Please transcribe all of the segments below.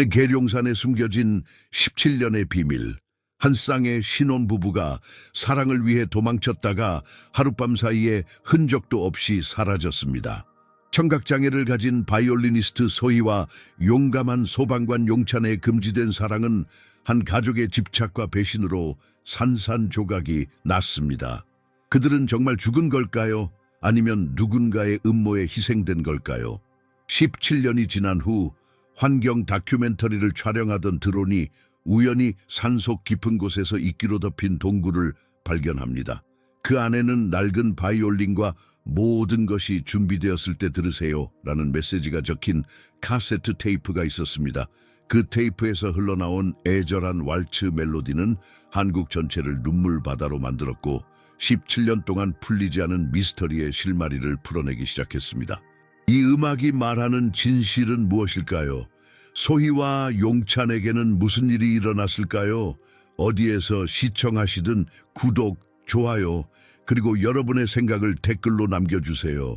계룡산에 숨겨진 17년의 비밀. 한 쌍의 신혼부부가 사랑을 위해 도망쳤다가 하룻밤 사이에 흔적도 없이 사라졌습니다. 청각장애를 가진 바이올리니스트 소희와 용감한 소방관 용찬의 금지된 사랑은 한 가족의 집착과 배신으로 산산조각이 났습니다. 그들은 정말 죽은 걸까요? 아니면 누군가의 음모에 희생된 걸까요? 17년이 지난 후 환경 다큐멘터리를 촬영하던 드론이 우연히 산속 깊은 곳에서 이끼로 덮인 동굴을 발견합니다. 그 안에는 낡은 바이올린과 모든 것이 준비되었을 때 들으세요 라는 메시지가 적힌 카세트 테이프가 있었습니다. 그 테이프에서 흘러나온 애절한 왈츠 멜로디는 한국 전체를 눈물바다로 만들었고 17년 동안 풀리지 않은 미스터리의 실마리를 풀어내기 시작했습니다. 이 음악이 말하는 진실은 무엇일까요? 소희와 용찬에게는 무슨 일이 일어났을까요? 어디에서 시청하시든 구독, 좋아요, 그리고 여러분의 생각을 댓글로 남겨주세요.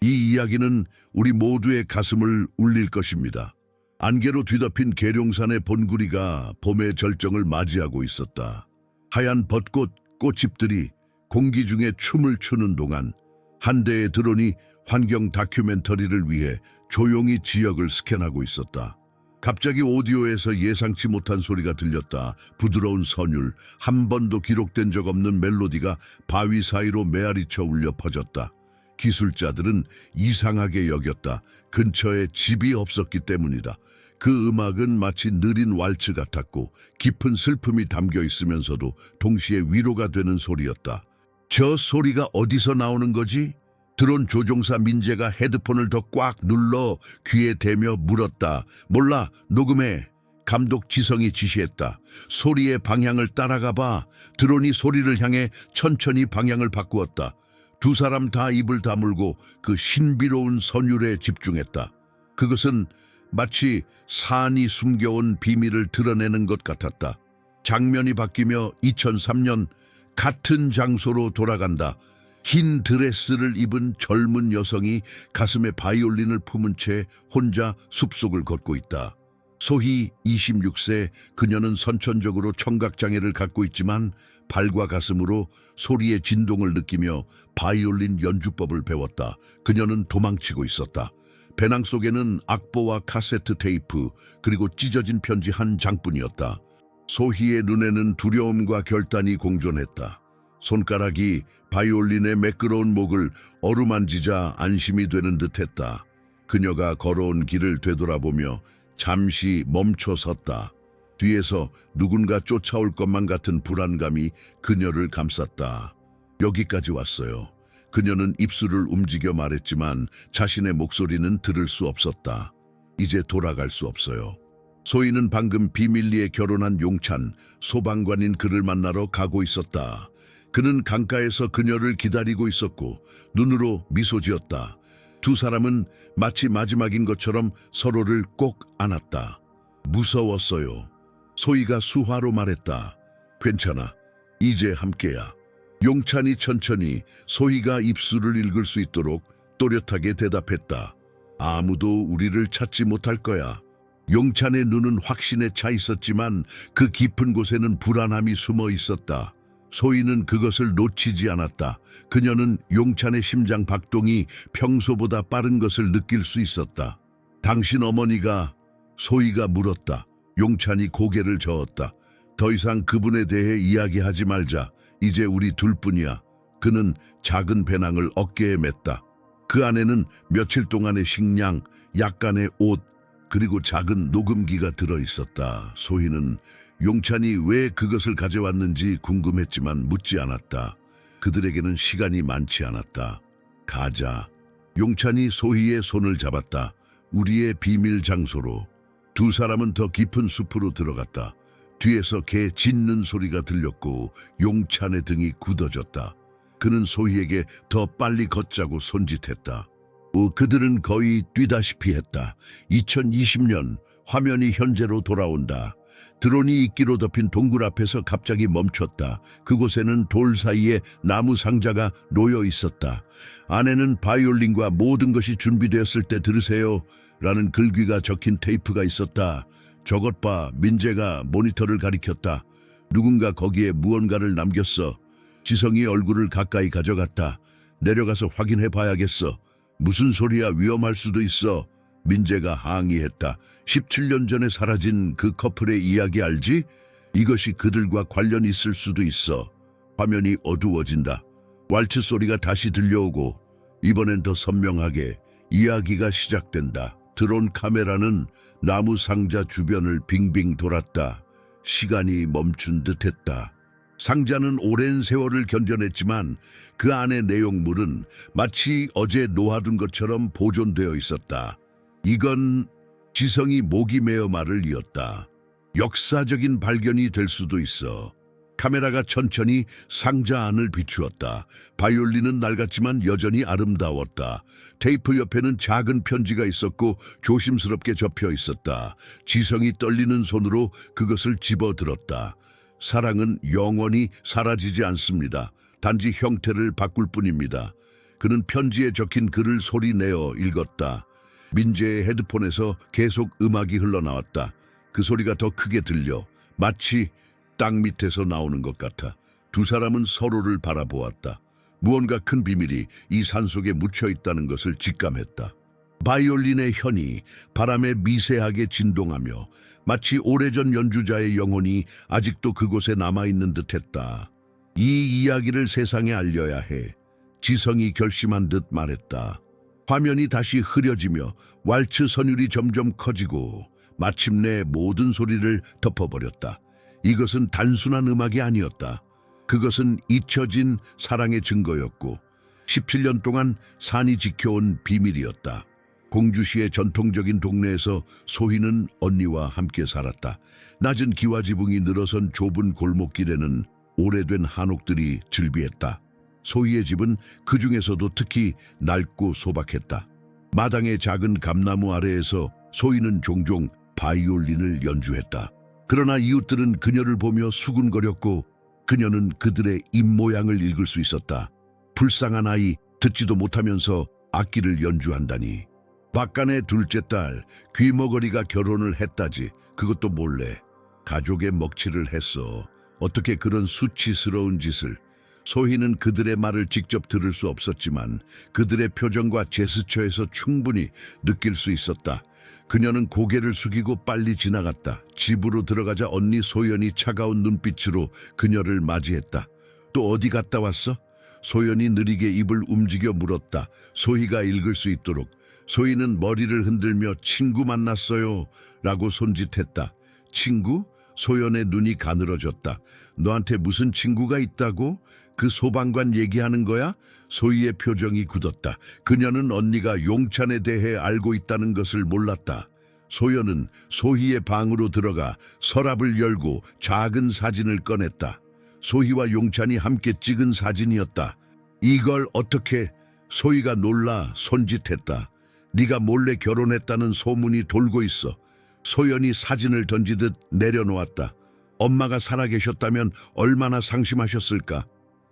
이 이야기는 우리 모두의 가슴을 울릴 것입니다. 안개로 뒤덮인 계룡산의 본구리가 봄의 절정을 맞이하고 있었다. 하얀 벚꽃 꽃잎들이 공기 중에 춤을 추는 동안 한 대의 드론이 환경 다큐멘터리를 위해 조용히 지역을 스캔하고 있었다. 갑자기 오디오에서 예상치 못한 소리가 들렸다. 부드러운 선율, 한 번도 기록된 적 없는 멜로디가 바위 사이로 메아리쳐 울려 퍼졌다. 기술자들은 이상하게 여겼다. 근처에 집이 없었기 때문이다. 그 음악은 마치 느린 왈츠 같았고 깊은 슬픔이 담겨 있으면서도 동시에 위로가 되는 소리였다. 저 소리가 어디서 나오는 거지? 드론 조종사 민재가 헤드폰을 더 꽉 눌러 귀에 대며 물었다. 몰라, 녹음해. 감독 지성이 지시했다. 소리의 방향을 따라가 봐. 드론이 소리를 향해 천천히 방향을 바꾸었다. 두 사람 다 입을 다물고 그 신비로운 선율에 집중했다. 그것은 마치 산이 숨겨온 비밀을 드러내는 것 같았다. 장면이 바뀌며 2003년 같은 장소로 돌아간다. 흰 드레스를 입은 젊은 여성이 가슴에 바이올린을 품은 채 혼자 숲속을 걷고 있다. 소희 26세, 그녀는 선천적으로 청각장애를 갖고 있지만 발과 가슴으로 소리의 진동을 느끼며 바이올린 연주법을 배웠다. 그녀는 도망치고 있었다. 배낭 속에는 악보와 카세트 테이프, 그리고 찢어진 편지 한 장뿐이었다. 소희의 눈에는 두려움과 결단이 공존했다. 손가락이 바이올린의 매끄러운 목을 어루만지자 안심이 되는 듯했다. 그녀가 걸어온 길을 되돌아보며 잠시 멈춰 섰다. 뒤에서 누군가 쫓아올 것만 같은 불안감이 그녀를 감쌌다. 여기까지 왔어요. 그녀는 입술을 움직여 말했지만 자신의 목소리는 들을 수 없었다. 이제 돌아갈 수 없어요. 소희는 방금 비밀리에 결혼한 용찬, 소방관인 그를 만나러 가고 있었다. 그는 강가에서 그녀를 기다리고 있었고 눈으로 미소 지었다. 두 사람은 마치 마지막인 것처럼 서로를 꼭 안았다. 무서웠어요. 소희가 수화로 말했다. 괜찮아. 이제 함께야. 용찬이 천천히 소희가 입술을 읽을 수 있도록 또렷하게 대답했다. 아무도 우리를 찾지 못할 거야. 용찬의 눈은 확신에 차 있었지만 그 깊은 곳에는 불안함이 숨어 있었다. 소희는 그것을 놓치지 않았다. 그녀는 용찬의 심장 박동이 평소보다 빠른 것을 느낄 수 있었다. 당신 어머니가, 소희가 물었다. 용찬이 고개를 저었다. 더 이상 그분에 대해 이야기하지 말자. 이제 우리 둘뿐이야. 그는 작은 배낭을 어깨에 맸다. 그 안에는 며칠 동안의 식량, 약간의 옷, 그리고 작은 녹음기가 들어있었다. 소희는 용찬이 왜 그것을 가져왔는지 궁금했지만 묻지 않았다. 그들에게는 시간이 많지 않았다. 가자. 용찬이 소희의 손을 잡았다. 우리의 비밀 장소로. 두 사람은 더 깊은 숲으로 들어갔다. 뒤에서 개 짖는 소리가 들렸고 용찬의 등이 굳어졌다. 그는 소희에게 더 빨리 걷자고 손짓했다. 그들은 거의 뛰다시피 했다. 2020년 화면이 현재로 돌아온다. 드론이 이끼로 덮인 동굴 앞에서 갑자기 멈췄다. 그곳에는 돌 사이에 나무 상자가 놓여 있었다. 안에는 바이올린과 모든 것이 준비되었을 때 들으세요 라는 글귀가 적힌 테이프가 있었다. 저것 봐, 민재가 모니터를 가리켰다. 누군가 거기에 무언가를 남겼어. 지성이 얼굴을 가까이 가져갔다. 내려가서 확인해 봐야겠어. 무슨 소리야, 위험할 수도 있어. 민재가 항의했다. 17년 전에 사라진 그 커플의 이야기 알지? 이것이 그들과 관련이 있을 수도 있어. 화면이 어두워진다. 왈츠 소리가 다시 들려오고 이번엔 더 선명하게 이야기가 시작된다. 드론 카메라는 나무 상자 주변을 빙빙 돌았다. 시간이 멈춘 듯했다. 상자는 오랜 세월을 견뎌냈지만 그 안의 내용물은 마치 어제 놓아둔 것처럼 보존되어 있었다. 이건 지성이 목이 메어 말을 이었다. 역사적인 발견이 될 수도 있어. 카메라가 천천히 상자 안을 비추었다. 바이올린은 낡았지만 여전히 아름다웠다. 테이프 옆에는 작은 편지가 있었고 조심스럽게 접혀 있었다. 지성이 떨리는 손으로 그것을 집어들었다. 사랑은 영원히 사라지지 않습니다. 단지 형태를 바꿀 뿐입니다. 그는 편지에 적힌 글을 소리내어 읽었다. 민재의 헤드폰에서 계속 음악이 흘러나왔다. 그 소리가 더 크게 들려 마치 땅 밑에서 나오는 것 같아. 두 사람은 서로를 바라보았다. 무언가 큰 비밀이 이 산속에 묻혀 있다는 것을 직감했다. 바이올린의 현이 바람에 미세하게 진동하며 마치 오래전 연주자의 영혼이 아직도 그곳에 남아있는 듯했다. 이 이야기를 세상에 알려야 해. 지성이 결심한 듯 말했다. 화면이 다시 흐려지며 왈츠 선율이 점점 커지고 마침내 모든 소리를 덮어버렸다. 이것은 단순한 음악이 아니었다. 그것은 잊혀진 사랑의 증거였고 17년 동안 산이 지켜온 비밀이었다. 공주시의 전통적인 동네에서 소희는 언니와 함께 살았다. 낮은 기와지붕이 늘어선 좁은 골목길에는 오래된 한옥들이 즐비했다. 소희의 집은 그 중에서도 특히 낡고 소박했다. 마당의 작은 감나무 아래에서 소희는 종종 바이올린을 연주했다. 그러나 이웃들은 그녀를 보며 수군거렸고 그녀는 그들의 입모양을 읽을 수 있었다. 불쌍한 아이, 듣지도 못하면서 악기를 연주한다니. 박간의 둘째 딸 귀머거리가 결혼을 했다지. 그것도 몰래. 가족의 먹칠을 했어. 어떻게 그런 수치스러운 짓을. 소희는 그들의 말을 직접 들을 수 없었지만 그들의 표정과 제스처에서 충분히 느낄 수 있었다. 그녀는 고개를 숙이고 빨리 지나갔다. 집으로 들어가자 언니 소연이 차가운 눈빛으로 그녀를 맞이했다. 또 어디 갔다 왔어? 소연이 느리게 입을 움직여 물었다. 소희가 읽을 수 있도록. 소희는 머리를 흔들며 친구 만났어요 라고 손짓했다. 친구? 소연의 눈이 가늘어졌다. 너한테 무슨 친구가 있다고? 그 소방관 얘기하는 거야? 소희의 표정이 굳었다. 그녀는 언니가 용찬에 대해 알고 있다는 것을 몰랐다. 소연은 소희의 방으로 들어가 서랍을 열고 작은 사진을 꺼냈다. 소희와 용찬이 함께 찍은 사진이었다. 이걸 어떻게? 소희가 놀라 손짓했다. 네가 몰래 결혼했다는 소문이 돌고 있어. 소연이 사진을 던지듯 내려놓았다. 엄마가 살아계셨다면 얼마나 상심하셨을까?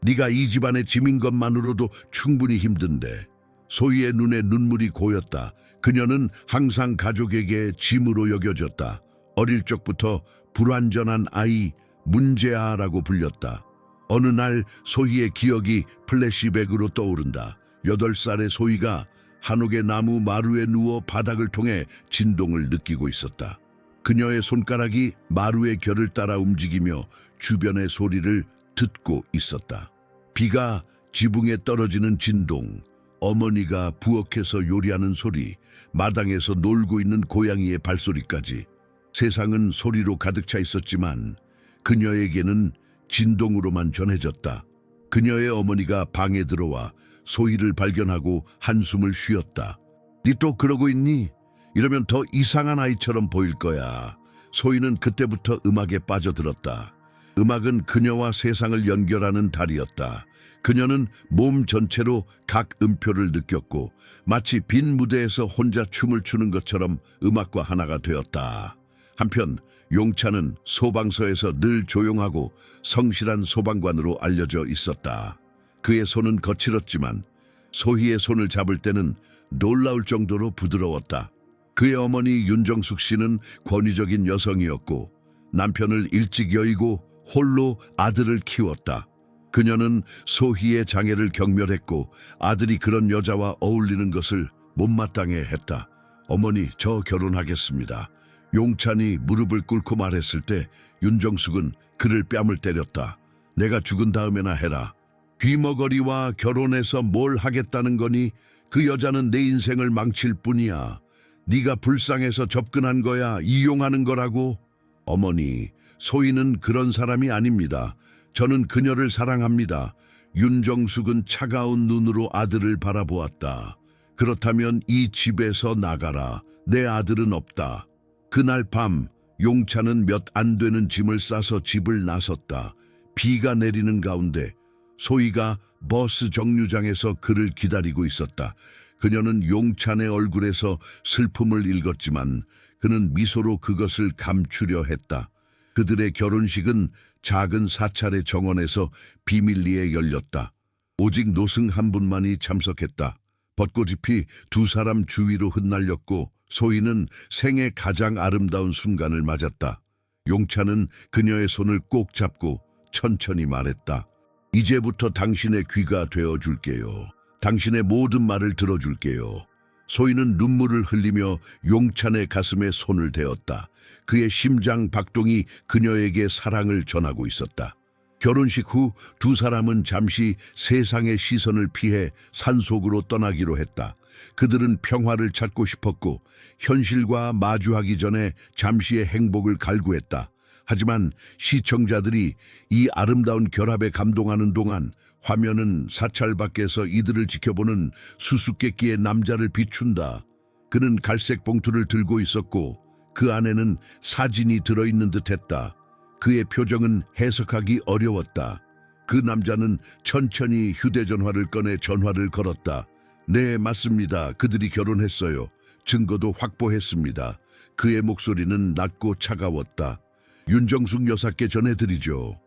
네가 이 집안의 짐인 것만으로도 충분히 힘든데. 소희의 눈에 눈물이 고였다. 그녀는 항상 가족에게 짐으로 여겨졌다. 어릴 적부터 불완전한 아이, 문제아라고 불렸다. 어느 날 소희의 기억이 플래시백으로 떠오른다. 8살의 소희가 한옥의 나무 마루에 누워 바닥을 통해 진동을 느끼고 있었다. 그녀의 손가락이 마루의 결을 따라 움직이며 주변의 소리를 듣고 있었다. 비가 지붕에 떨어지는 진동, 어머니가 부엌에서 요리하는 소리, 마당에서 놀고 있는 고양이의 발소리까지. 세상은 소리로 가득 차 있었지만 그녀에게는 진동으로만 전해졌다. 그녀의 어머니가 방에 들어와 소희를 발견하고 한숨을 쉬었다. 니 또 그러고 있니? 이러면 더 이상한 아이처럼 보일 거야. 소희는 그때부터 음악에 빠져들었다. 음악은 그녀와 세상을 연결하는 달이었다. 그녀는 몸 전체로 각 음표를 느꼈고 마치 빈 무대에서 혼자 춤을 추는 것처럼 음악과 하나가 되었다. 한편 용찬은 소방서에서 늘 조용하고 성실한 소방관으로 알려져 있었다. 그의 손은 거칠었지만 소희의 손을 잡을 때는 놀라울 정도로 부드러웠다. 그의 어머니 윤정숙 씨는 권위적인 여성이었고 남편을 일찍 여의고 홀로 아들을 키웠다. 그녀는 소희의 장애를 경멸했고 아들이 그런 여자와 어울리는 것을 못마땅해 했다. 어머니, 저 결혼하겠습니다. 용찬이 무릎을 꿇고 말했을 때 윤정숙은 그를 뺨을 때렸다. 내가 죽은 다음에나 해라. 귀머거리와 결혼해서 뭘 하겠다는 거니? 그 여자는 내 인생을 망칠 뿐이야. 네가 불쌍해서 접근한 거야. 이용하는 거라고. 어머니, 소희는 그런 사람이 아닙니다. 저는 그녀를 사랑합니다. 윤정숙은 차가운 눈으로 아들을 바라보았다. 그렇다면 이 집에서 나가라. 내 아들은 없다. 그날 밤 용찬은 몇 안 되는 짐을 싸서 집을 나섰다. 비가 내리는 가운데 소희가 버스 정류장에서 그를 기다리고 있었다. 그녀는 용찬의 얼굴에서 슬픔을 읽었지만 그는 미소로 그것을 감추려 했다. 그들의 결혼식은 작은 사찰의 정원에서 비밀리에 열렸다. 오직 노승 한 분만이 참석했다. 벚꽃잎이 두 사람 주위로 흩날렸고 소희는 생애 가장 아름다운 순간을 맞았다. 용찬은 그녀의 손을 꼭 잡고 천천히 말했다. 이제부터 당신의 귀가 되어줄게요. 당신의 모든 말을 들어줄게요. 소희는 눈물을 흘리며 용찬의 가슴에 손을 대었다. 그의 심장 박동이 그녀에게 사랑을 전하고 있었다. 결혼식 후 두 사람은 잠시 세상의 시선을 피해 산속으로 떠나기로 했다. 그들은 평화를 찾고 싶었고 현실과 마주하기 전에 잠시의 행복을 갈구했다. 하지만 시청자들이 이 아름다운 결합에 감동하는 동안 화면은 사찰 밖에서 이들을 지켜보는 수수께끼의 남자를 비춘다. 그는 갈색 봉투를 들고 있었고 그 안에는 사진이 들어있는 듯했다. 그의 표정은 해석하기 어려웠다. 그 남자는 천천히 휴대전화를 꺼내 전화를 걸었다. 네, 맞습니다. 그들이 결혼했어요. 증거도 확보했습니다. 그의 목소리는 낮고 차가웠다. 윤정숙 여사께 전해드리죠.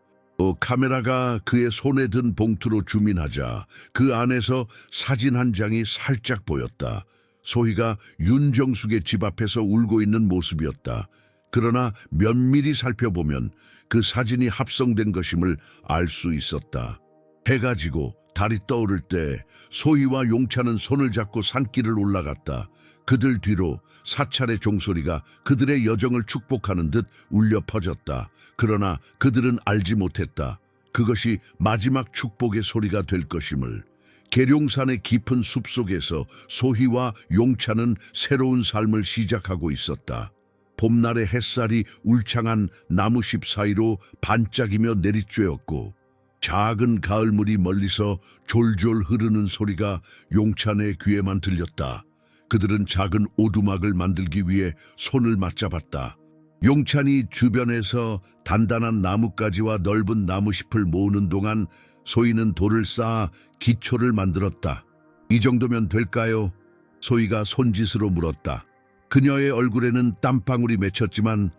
카메라가 그의 손에 든 봉투로 줌인하자 그 안에서 사진 한 장이 살짝 보였다. 소희가 윤정숙의 집 앞에서 울고 있는 모습이었다. 그러나 면밀히 살펴보면 그 사진이 합성된 것임을 알 수 있었다. 해가 지고 달이 떠오를 때 소희와 용찬은 손을 잡고 산길을 올라갔다. 그들 뒤로 사찰의 종소리가 그들의 여정을 축복하는 듯 울려 퍼졌다. 그러나 그들은 알지 못했다. 그것이 마지막 축복의 소리가 될 것임을. 계룡산의 깊은 숲속에서 소희와 용찬은 새로운 삶을 시작하고 있었다. 봄날의 햇살이 울창한 나무잎 사이로 반짝이며 내리쬐었고 작은 가을물이 멀리서 졸졸 흐르는 소리가 용찬의 귀에만 들렸다. 그들은 작은 오두막을 만들기 위해 손을 맞잡았다. 용찬이 주변에서 단단한 나뭇가지와 넓은 나무잎을 모으는 동안 소희는 돌을 쌓아 기초를 만들었다. 이 정도면 될까요? 소희가 손짓으로 물었다. 그녀의 얼굴에는 땀방울이 맺혔지만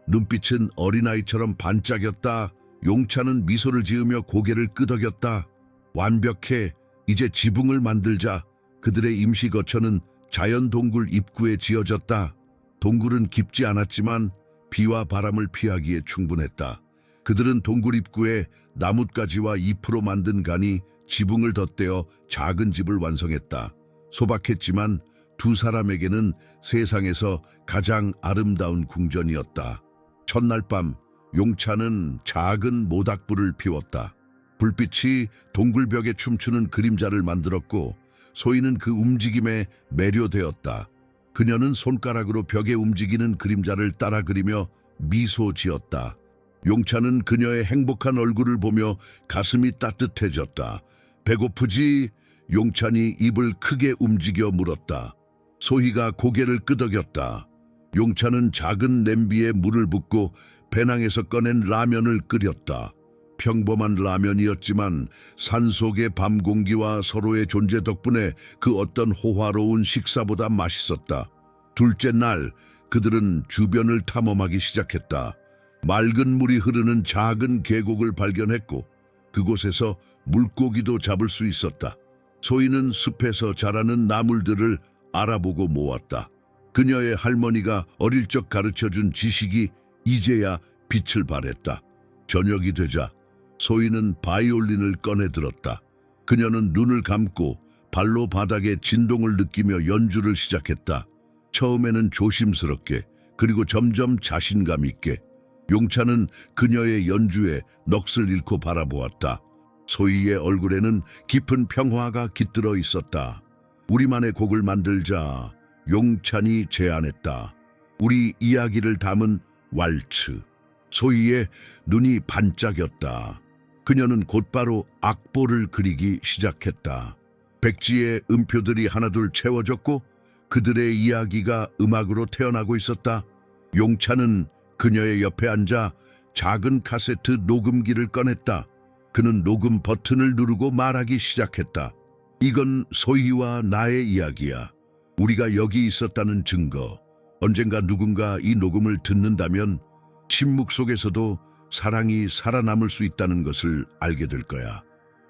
눈빛은 어린아이처럼 반짝였다. 용찬은 미소를 지으며 고개를 끄덕였다. 완벽해. 이제 지붕을 만들자. 그들의 임시 거처는 자연 동굴 입구에 지어졌다. 동굴은 깊지 않았지만 비와 바람을 피하기에 충분했다. 그들은 동굴 입구에 나뭇가지와 잎으로 만든 간이 지붕을 덧대어 작은 집을 완성했다. 소박했지만 두 사람에게는 세상에서 가장 아름다운 궁전이었다. 첫날 밤 용찬은 작은 모닥불을 피웠다. 불빛이 동굴벽에 춤추는 그림자를 만들었고 소희는 그 움직임에 매료되었다. 그녀는 손가락으로 벽에 움직이는 그림자를 따라 그리며 미소 지었다. 용찬은 그녀의 행복한 얼굴을 보며 가슴이 따뜻해졌다. 배고프지? 용찬이 입을 크게 움직여 물었다. 소희가 고개를 끄덕였다. 용찬은 작은 냄비에 물을 붓고 배낭에서 꺼낸 라면을 끓였다. 평범한 라면이었지만 산속의 밤 공기와 서로의 존재 덕분에 그 어떤 호화로운 식사보다 맛있었다. 둘째 날 그들은 주변을 탐험하기 시작했다. 맑은 물이 흐르는 작은 계곡을 발견했고 그곳에서 물고기도 잡을 수 있었다. 소희는 숲에서 자라는 나물들을 알아보고 모았다. 그녀의 할머니가 어릴 적 가르쳐준 지식이 이제야 빛을 발했다. 저녁이 되자 소희는 바이올린을 꺼내 들었다. 그녀는 눈을 감고 발로 바닥의 진동을 느끼며 연주를 시작했다. 처음에는 조심스럽게, 그리고 점점 자신감 있게. 용찬은 그녀의 연주에 넋을 잃고 바라보았다. 소희의 얼굴에는 깊은 평화가 깃들어 있었다. 우리만의 곡을 만들자, 용찬이 제안했다. 우리 이야기를 담은 왈츠. 소희의 눈이 반짝였다. 그녀는 곧바로 악보를 그리기 시작했다. 백지의 음표들이 하나둘 채워졌고 그들의 이야기가 음악으로 태어나고 있었다. 용찬은 그녀의 옆에 앉아 작은 카세트 녹음기를 꺼냈다. 그는 녹음 버튼을 누르고 말하기 시작했다. 이건 소희와 나의 이야기야. 우리가 여기 있었다는 증거. 언젠가 누군가 이 녹음을 듣는다면 침묵 속에서도 사랑이 살아남을 수 있다는 것을 알게 될 거야.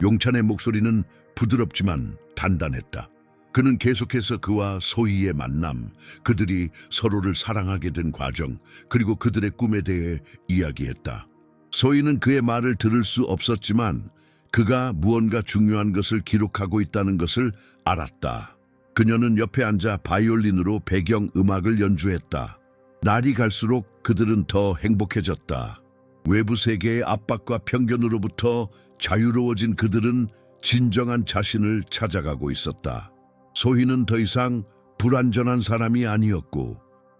용찬의 목소리는 부드럽지만 단단했다. 그는 계속해서 그와 소희의 만남, 그들이 서로를 사랑하게 된 과정, 그리고 그들의 꿈에 대해 이야기했다. 소희는 그의 말을 들을 수 없었지만 그가 무언가 중요한 것을 기록하고 있다는 것을 알았다. 그녀는 옆에 앉아 바이올린으로 배경 음악을 연주했다. 날이 갈수록 그들은 더 행복해졌다. 외부 세계의 압박과 편견으로부터 자유로워진 그들은 진정한 자신을 찾아가고 있었다. 소희는 더 이상 불완전한 사람이 아니었고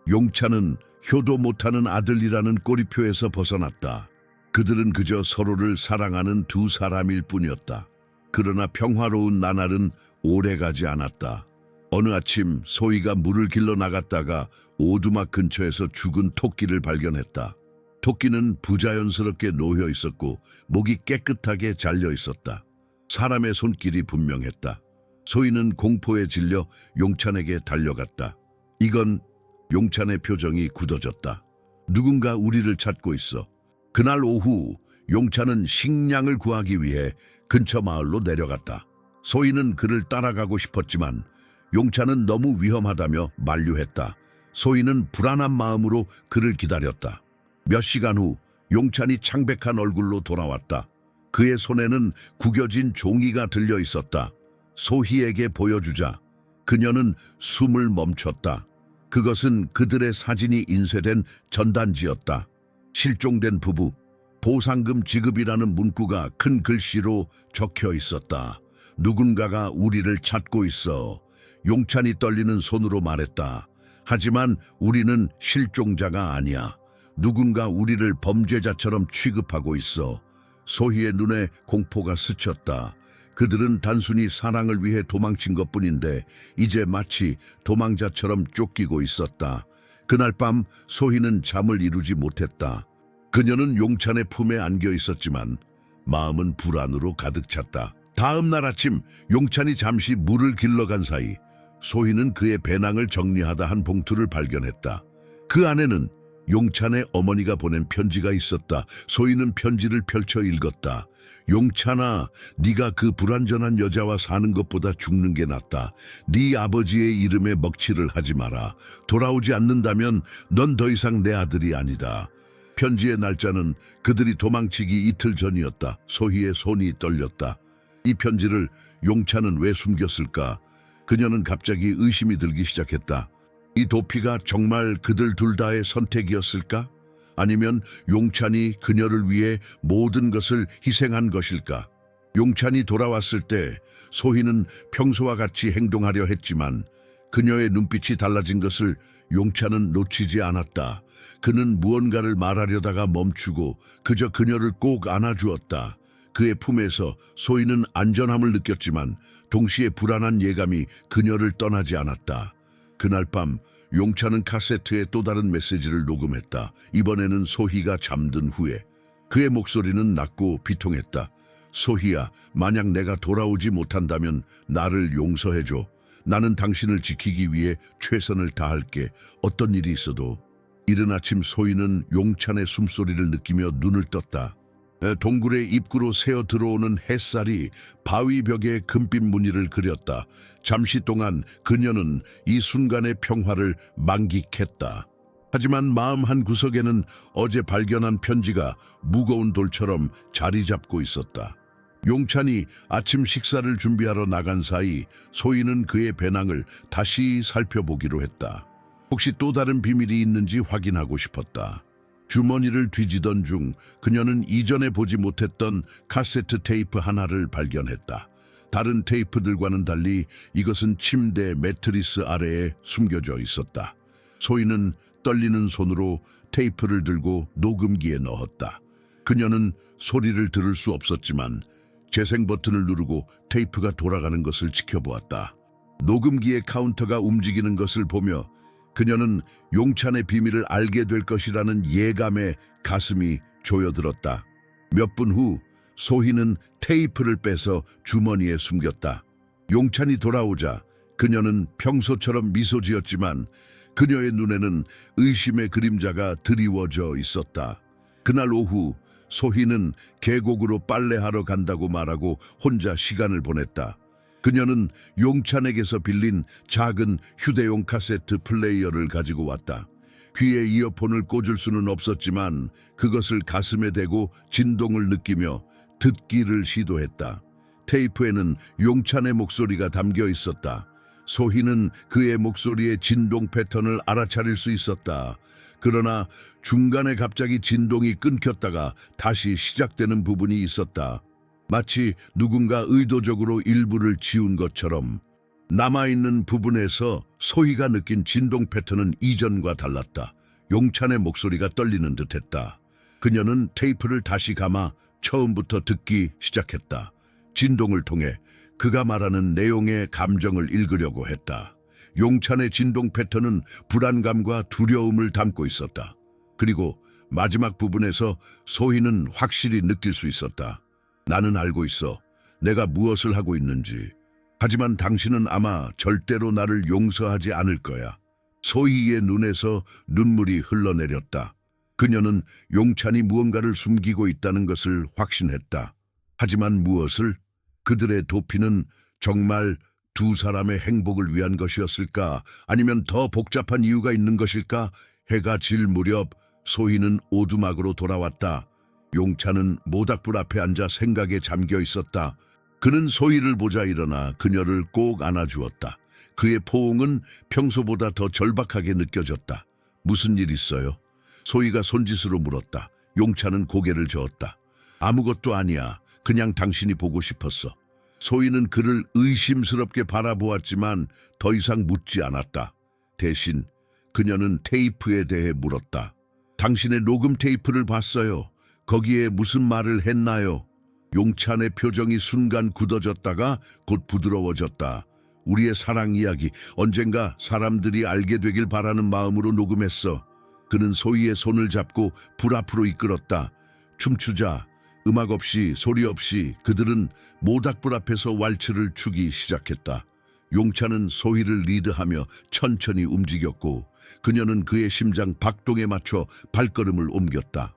용찬은 효도 못하는 아들이라는 꼬리표에서 벗어났다. 그들은 그저 서로를 사랑하는 두 사람일 뿐이었다. 그러나 평화로운 나날은 오래가지 않았다. 어느 아침 소희가 물을 길러 나갔다가 오두막 근처에서 죽은 토끼를 발견했다. 토끼는 부자연스럽게 놓여 있었고 목이 깨끗하게 잘려 있었다. 사람의 손길이 분명했다. 소희는 공포에 질려 용찬에게 달려갔다. 이건 용찬의 표정이 굳어졌다. 누군가 우리를 찾고 있어. 그날 오후 용찬은 식량을 구하기 위해 근처 마을로 내려갔다. 소희는 그를 따라가고 싶었지만 용찬은 너무 위험하다며 만류했다. 소희는 불안한 마음으로 그를 기다렸다. 몇 시간 후 용찬이 창백한 얼굴로 돌아왔다. 그의 손에는 구겨진 종이가 들려 있었다. 소희에게 보여주자 그녀는 숨을 멈췄다. 그것은 그들의 사진이 인쇄된 전단지였다. 실종된 부부, 보상금 지급이라는 문구가 큰 글씨로 적혀 있었다. 누군가가 우리를 찾고 있어. 용찬이 떨리는 손으로 말했다. 하지만 우리는 실종자가 아니야. 누군가 우리를 범죄자처럼 취급하고 있어. 소희의 눈에 공포가 스쳤다. 그들은 단순히 사랑을 위해 도망친 것뿐인데 이제 마치 도망자처럼 쫓기고 있었다. 그날 밤 소희는 잠을 이루지 못했다. 그녀는 용찬의 품에 안겨 있었지만 마음은 불안으로 가득 찼다. 다음 날 아침 용찬이 잠시 물을 길러간 사이 소희는 그의 배낭을 정리하다 한 봉투를 발견했다. 그 안에는 용찬의 어머니가 보낸 편지가 있었다. 소희는 편지를 펼쳐 읽었다. 용찬아, 네가 그 불완전한 여자와 사는 것보다 죽는 게 낫다. 네 아버지의 이름에 먹칠을 하지 마라. 돌아오지 않는다면 넌 더 이상 내 아들이 아니다. 편지의 날짜는 그들이 도망치기 이틀 전이었다. 소희의 손이 떨렸다. 이 편지를 용찬은 왜 숨겼을까? 그녀는 갑자기 의심이 들기 시작했다. 이 도피가 정말 그들 둘 다의 선택이었을까? 아니면 용찬이 그녀를 위해 모든 것을 희생한 것일까? 용찬이 돌아왔을 때 소희는 평소와 같이 행동하려 했지만 그녀의 눈빛이 달라진 것을 용찬은 놓치지 않았다. 그는 무언가를 말하려다가 멈추고 그저 그녀를 꼭 안아주었다. 그의 품에서 소희는 안전함을 느꼈지만 동시에 불안한 예감이 그녀를 떠나지 않았다. 그날 밤 용찬은 카세트에 또 다른 메시지를 녹음했다. 이번에는 소희가 잠든 후에. 그의 목소리는 낮고 비통했다. 소희야, 만약 내가 돌아오지 못한다면 나를 용서해줘. 나는 당신을 지키기 위해 최선을 다할게. 어떤 일이 있어도. 이른 아침 소희는 용찬의 숨소리를 느끼며 눈을 떴다. 동굴의 입구로 새어 들어오는 햇살이 바위 벽에 금빛 무늬를 그렸다. 잠시 동안 그녀는 이 순간의 평화를 만끽했다. 하지만 마음 한 구석에는 어제 발견한 편지가 무거운 돌처럼 자리 잡고 있었다. 용찬이 아침 식사를 준비하러 나간 사이 소희는 그의 배낭을 다시 살펴보기로 했다. 혹시 또 다른 비밀이 있는지 확인하고 싶었다. 주머니를 뒤지던 중 그녀는 이전에 보지 못했던 카세트 테이프 하나를 발견했다. 다른 테이프들과는 달리 이것은 침대 매트리스 아래에 숨겨져 있었다. 소희는 떨리는 손으로 테이프를 들고 녹음기에 넣었다. 그녀는 소리를 들을 수 없었지만 재생 버튼을 누르고 테이프가 돌아가는 것을 지켜보았다. 녹음기의 카운터가 움직이는 것을 보며 그녀는 용찬의 비밀을 알게 될 것이라는 예감에 가슴이 조여들었다. 몇 분 후 소희는 테이프를 빼서 주머니에 숨겼다. 용찬이 돌아오자 그녀는 평소처럼 미소 지었지만 그녀의 눈에는 의심의 그림자가 드리워져 있었다. 그날 오후 소희는 계곡으로 빨래하러 간다고 말하고 혼자 시간을 보냈다. 그녀는 용찬에게서 빌린 작은 휴대용 카세트 플레이어를 가지고 왔다. 귀에 이어폰을 꽂을 수는 없었지만 그것을 가슴에 대고 진동을 느끼며 듣기를 시도했다. 테이프에는 용찬의 목소리가 담겨 있었다. 소희는 그의 목소리의 진동 패턴을 알아차릴 수 있었다. 그러나 중간에 갑자기 진동이 끊겼다가 다시 시작되는 부분이 있었다. 마치 누군가 의도적으로 일부를 지운 것처럼 남아있는 부분에서 소희가 느낀 진동 패턴은 이전과 달랐다. 용찬의 목소리가 떨리는 듯했다. 그녀는 테이프를 다시 감아 처음부터 듣기 시작했다. 진동을 통해 그가 말하는 내용의 감정을 읽으려고 했다. 용찬의 진동 패턴은 불안감과 두려움을 담고 있었다. 그리고 마지막 부분에서 소희는 확실히 느낄 수 있었다. 나는 알고 있어. 내가 무엇을 하고 있는지. 하지만 당신은 아마 절대로 나를 용서하지 않을 거야. 소희의 눈에서 눈물이 흘러내렸다. 그녀는 용찬이 무언가를 숨기고 있다는 것을 확신했다. 하지만 무엇을? 그들의 도피는 정말 두 사람의 행복을 위한 것이었을까? 아니면 더 복잡한 이유가 있는 것일까? 해가 질 무렵 소희는 오두막으로 돌아왔다. 용찬은 모닥불 앞에 앉아 생각에 잠겨 있었다. 그는 소희를 보자 일어나 그녀를 꼭 안아주었다. 그의 포옹은 평소보다 더 절박하게 느껴졌다. 무슨 일 있어요? 소희가 손짓으로 물었다. 용찬은 고개를 저었다. 아무것도 아니야. 그냥 당신이 보고 싶었어. 소희는 그를 의심스럽게 바라보았지만 더 이상 묻지 않았다. 대신 그녀는 테이프에 대해 물었다. 당신의 녹음 테이프를 봤어요. 거기에 무슨 말을 했나요? 용찬의 표정이 순간 굳어졌다가 곧 부드러워졌다. 우리의 사랑 이야기, 언젠가 사람들이 알게 되길 바라는 마음으로 녹음했어. 그는 소희의 손을 잡고 불 앞으로 이끌었다. 춤추자. 음악 없이 소리 없이 그들은 모닥불 앞에서 왈츠를 추기 시작했다. 용찬은 소희를 리드하며 천천히 움직였고 그녀는 그의 심장 박동에 맞춰 발걸음을 옮겼다.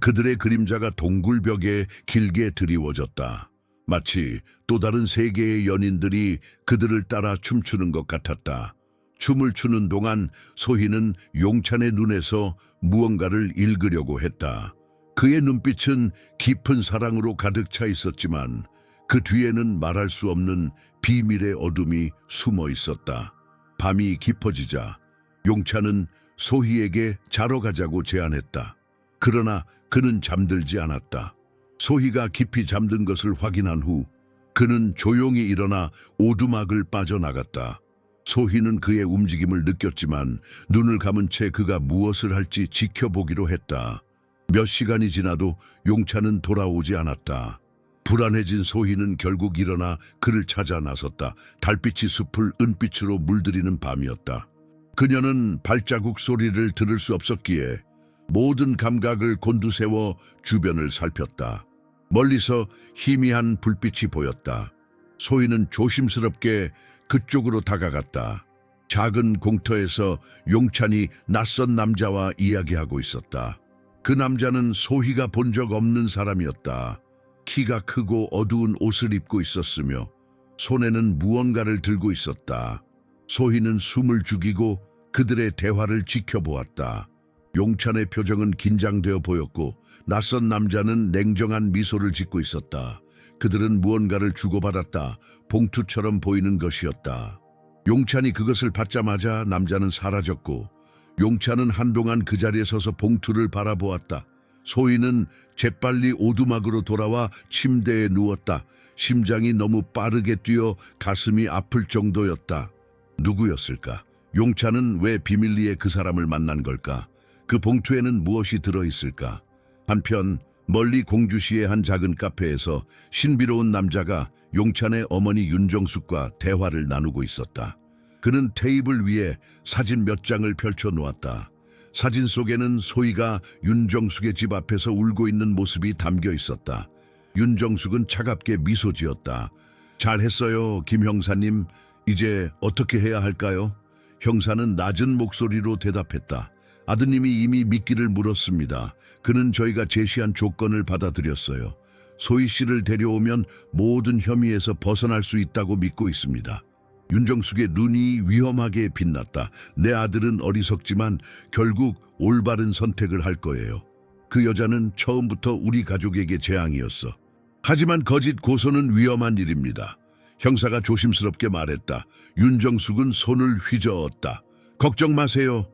그들의 그림자가 동굴벽에 길게 드리워졌다. 마치 또 다른 세계의 연인들이 그들을 따라 춤추는 것 같았다. 춤을 추는 동안 소희는 용찬의 눈에서 무언가를 읽으려고 했다. 그의 눈빛은 깊은 사랑으로 가득 차 있었지만 그 뒤에는 말할 수 없는 비밀의 어둠이 숨어 있었다. 밤이 깊어지자 용찬은 소희에게 자러 가자고 제안했다. 그러나 그는 잠들지 않았다. 소희가 깊이 잠든 것을 확인한 후 그는 조용히 일어나 오두막을 빠져나갔다. 소희는 그의 움직임을 느꼈지만 눈을 감은 채 그가 무엇을 할지 지켜보기로 했다. 몇 시간이 지나도 용찬은 돌아오지 않았다. 불안해진 소희는 결국 일어나 그를 찾아 나섰다. 달빛이 숲을 은빛으로 물들이는 밤이었다. 그녀는 발자국 소리를 들을 수 없었기에 모든 감각을 곤두세워 주변을 살폈다. 멀리서 희미한 불빛이 보였다. 소희는 조심스럽게 그쪽으로 다가갔다. 작은 공터에서 용찬이 낯선 남자와 이야기하고 있었다. 그 남자는 소희가 본 적 없는 사람이었다. 키가 크고 어두운 옷을 입고 있었으며 손에는 무언가를 들고 있었다. 소희는 숨을 죽이고 그들의 대화를 지켜보았다. 용찬의 표정은 긴장되어 보였고 낯선 남자는 냉정한 미소를 짓고 있었다. 그들은 무언가를 주고받았다. 봉투처럼 보이는 것이었다. 용찬이 그것을 받자마자 남자는 사라졌고 용찬은 한동안 그 자리에 서서 봉투를 바라보았다. 소희는 재빨리 오두막으로 돌아와 침대에 누웠다. 심장이 너무 빠르게 뛰어 가슴이 아플 정도였다. 누구였을까? 용찬은 왜 비밀리에 그 사람을 만난 걸까? 그 봉투에는 무엇이 들어있을까? 한편 멀리 공주시의 한 작은 카페에서 신비로운 남자가 용찬의 어머니 윤정숙과 대화를 나누고 있었다. 그는 테이블 위에 사진 몇 장을 펼쳐 놓았다. 사진 속에는 소희가 윤정숙의 집 앞에서 울고 있는 모습이 담겨 있었다. 윤정숙은 차갑게 미소 지었다. 잘했어요, 김 형사님. 이제 어떻게 해야 할까요? 형사는 낮은 목소리로 대답했다. 아드님이 이미 미끼를 물었습니다. 그는 저희가 제시한 조건을 받아들였어요. 소희 씨를 데려오면 모든 혐의에서 벗어날 수 있다고 믿고 있습니다. 윤정숙의 눈이 위험하게 빛났다. 내 아들은 어리석지만 결국 올바른 선택을 할 거예요. 그 여자는 처음부터 우리 가족에게 재앙이었어. 하지만 거짓 고소는 위험한 일입니다. 형사가 조심스럽게 말했다. 윤정숙은 손을 휘저었다. 걱정 마세요.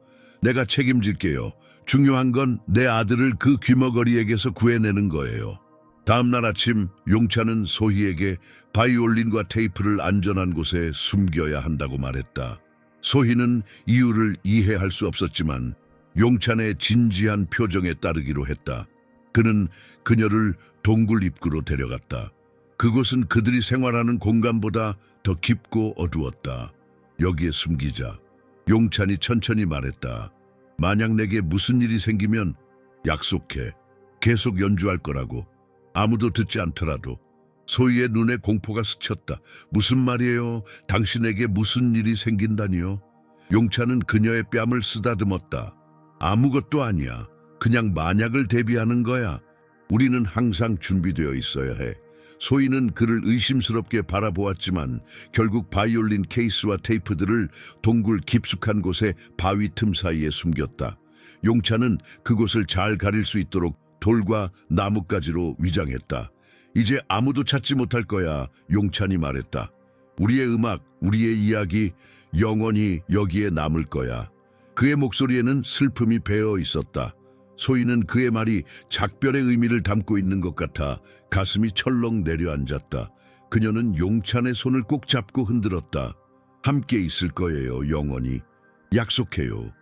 내가 책임질게요. 중요한 건 내 아들을 그 귀머거리에게서 구해내는 거예요. 다음 날 아침 용찬은 소희에게 바이올린과 테이프를 안전한 곳에 숨겨야 한다고 말했다. 소희는 이유를 이해할 수 없었지만 용찬의 진지한 표정에 따르기로 했다. 그는 그녀를 동굴 입구로 데려갔다. 그곳은 그들이 생활하는 공간보다 더 깊고 어두웠다. 여기에 숨기자. 용찬이 천천히 말했다. 만약 내게 무슨 일이 생기면 약속해. 계속 연주할 거라고. 아무도 듣지 않더라도. 소희의 눈에 공포가 스쳤다. 무슨 말이에요? 당신에게 무슨 일이 생긴다니요? 용찬은 그녀의 뺨을 쓰다듬었다. 아무것도 아니야. 그냥 만약을 대비하는 거야. 우리는 항상 준비되어 있어야 해. 소희는 그를 의심스럽게 바라보았지만 결국 바이올린 케이스와 테이프들을 동굴 깊숙한 곳에 바위 틈 사이에 숨겼다. 용찬은 그곳을 잘 가릴 수 있도록 돌과 나뭇가지로 위장했다. 이제 아무도 찾지 못할 거야, 용찬이 말했다. 우리의 음악, 우리의 이야기, 영원히 여기에 남을 거야. 그의 목소리에는 슬픔이 배어 있었다. 소희는 그의 말이 작별의 의미를 담고 있는 것 같아 가슴이 철렁 내려앉았다. 그녀는 용찬의 손을 꼭 잡고 흔들었다. 함께 있을 거예요, 영원히. 약속해요.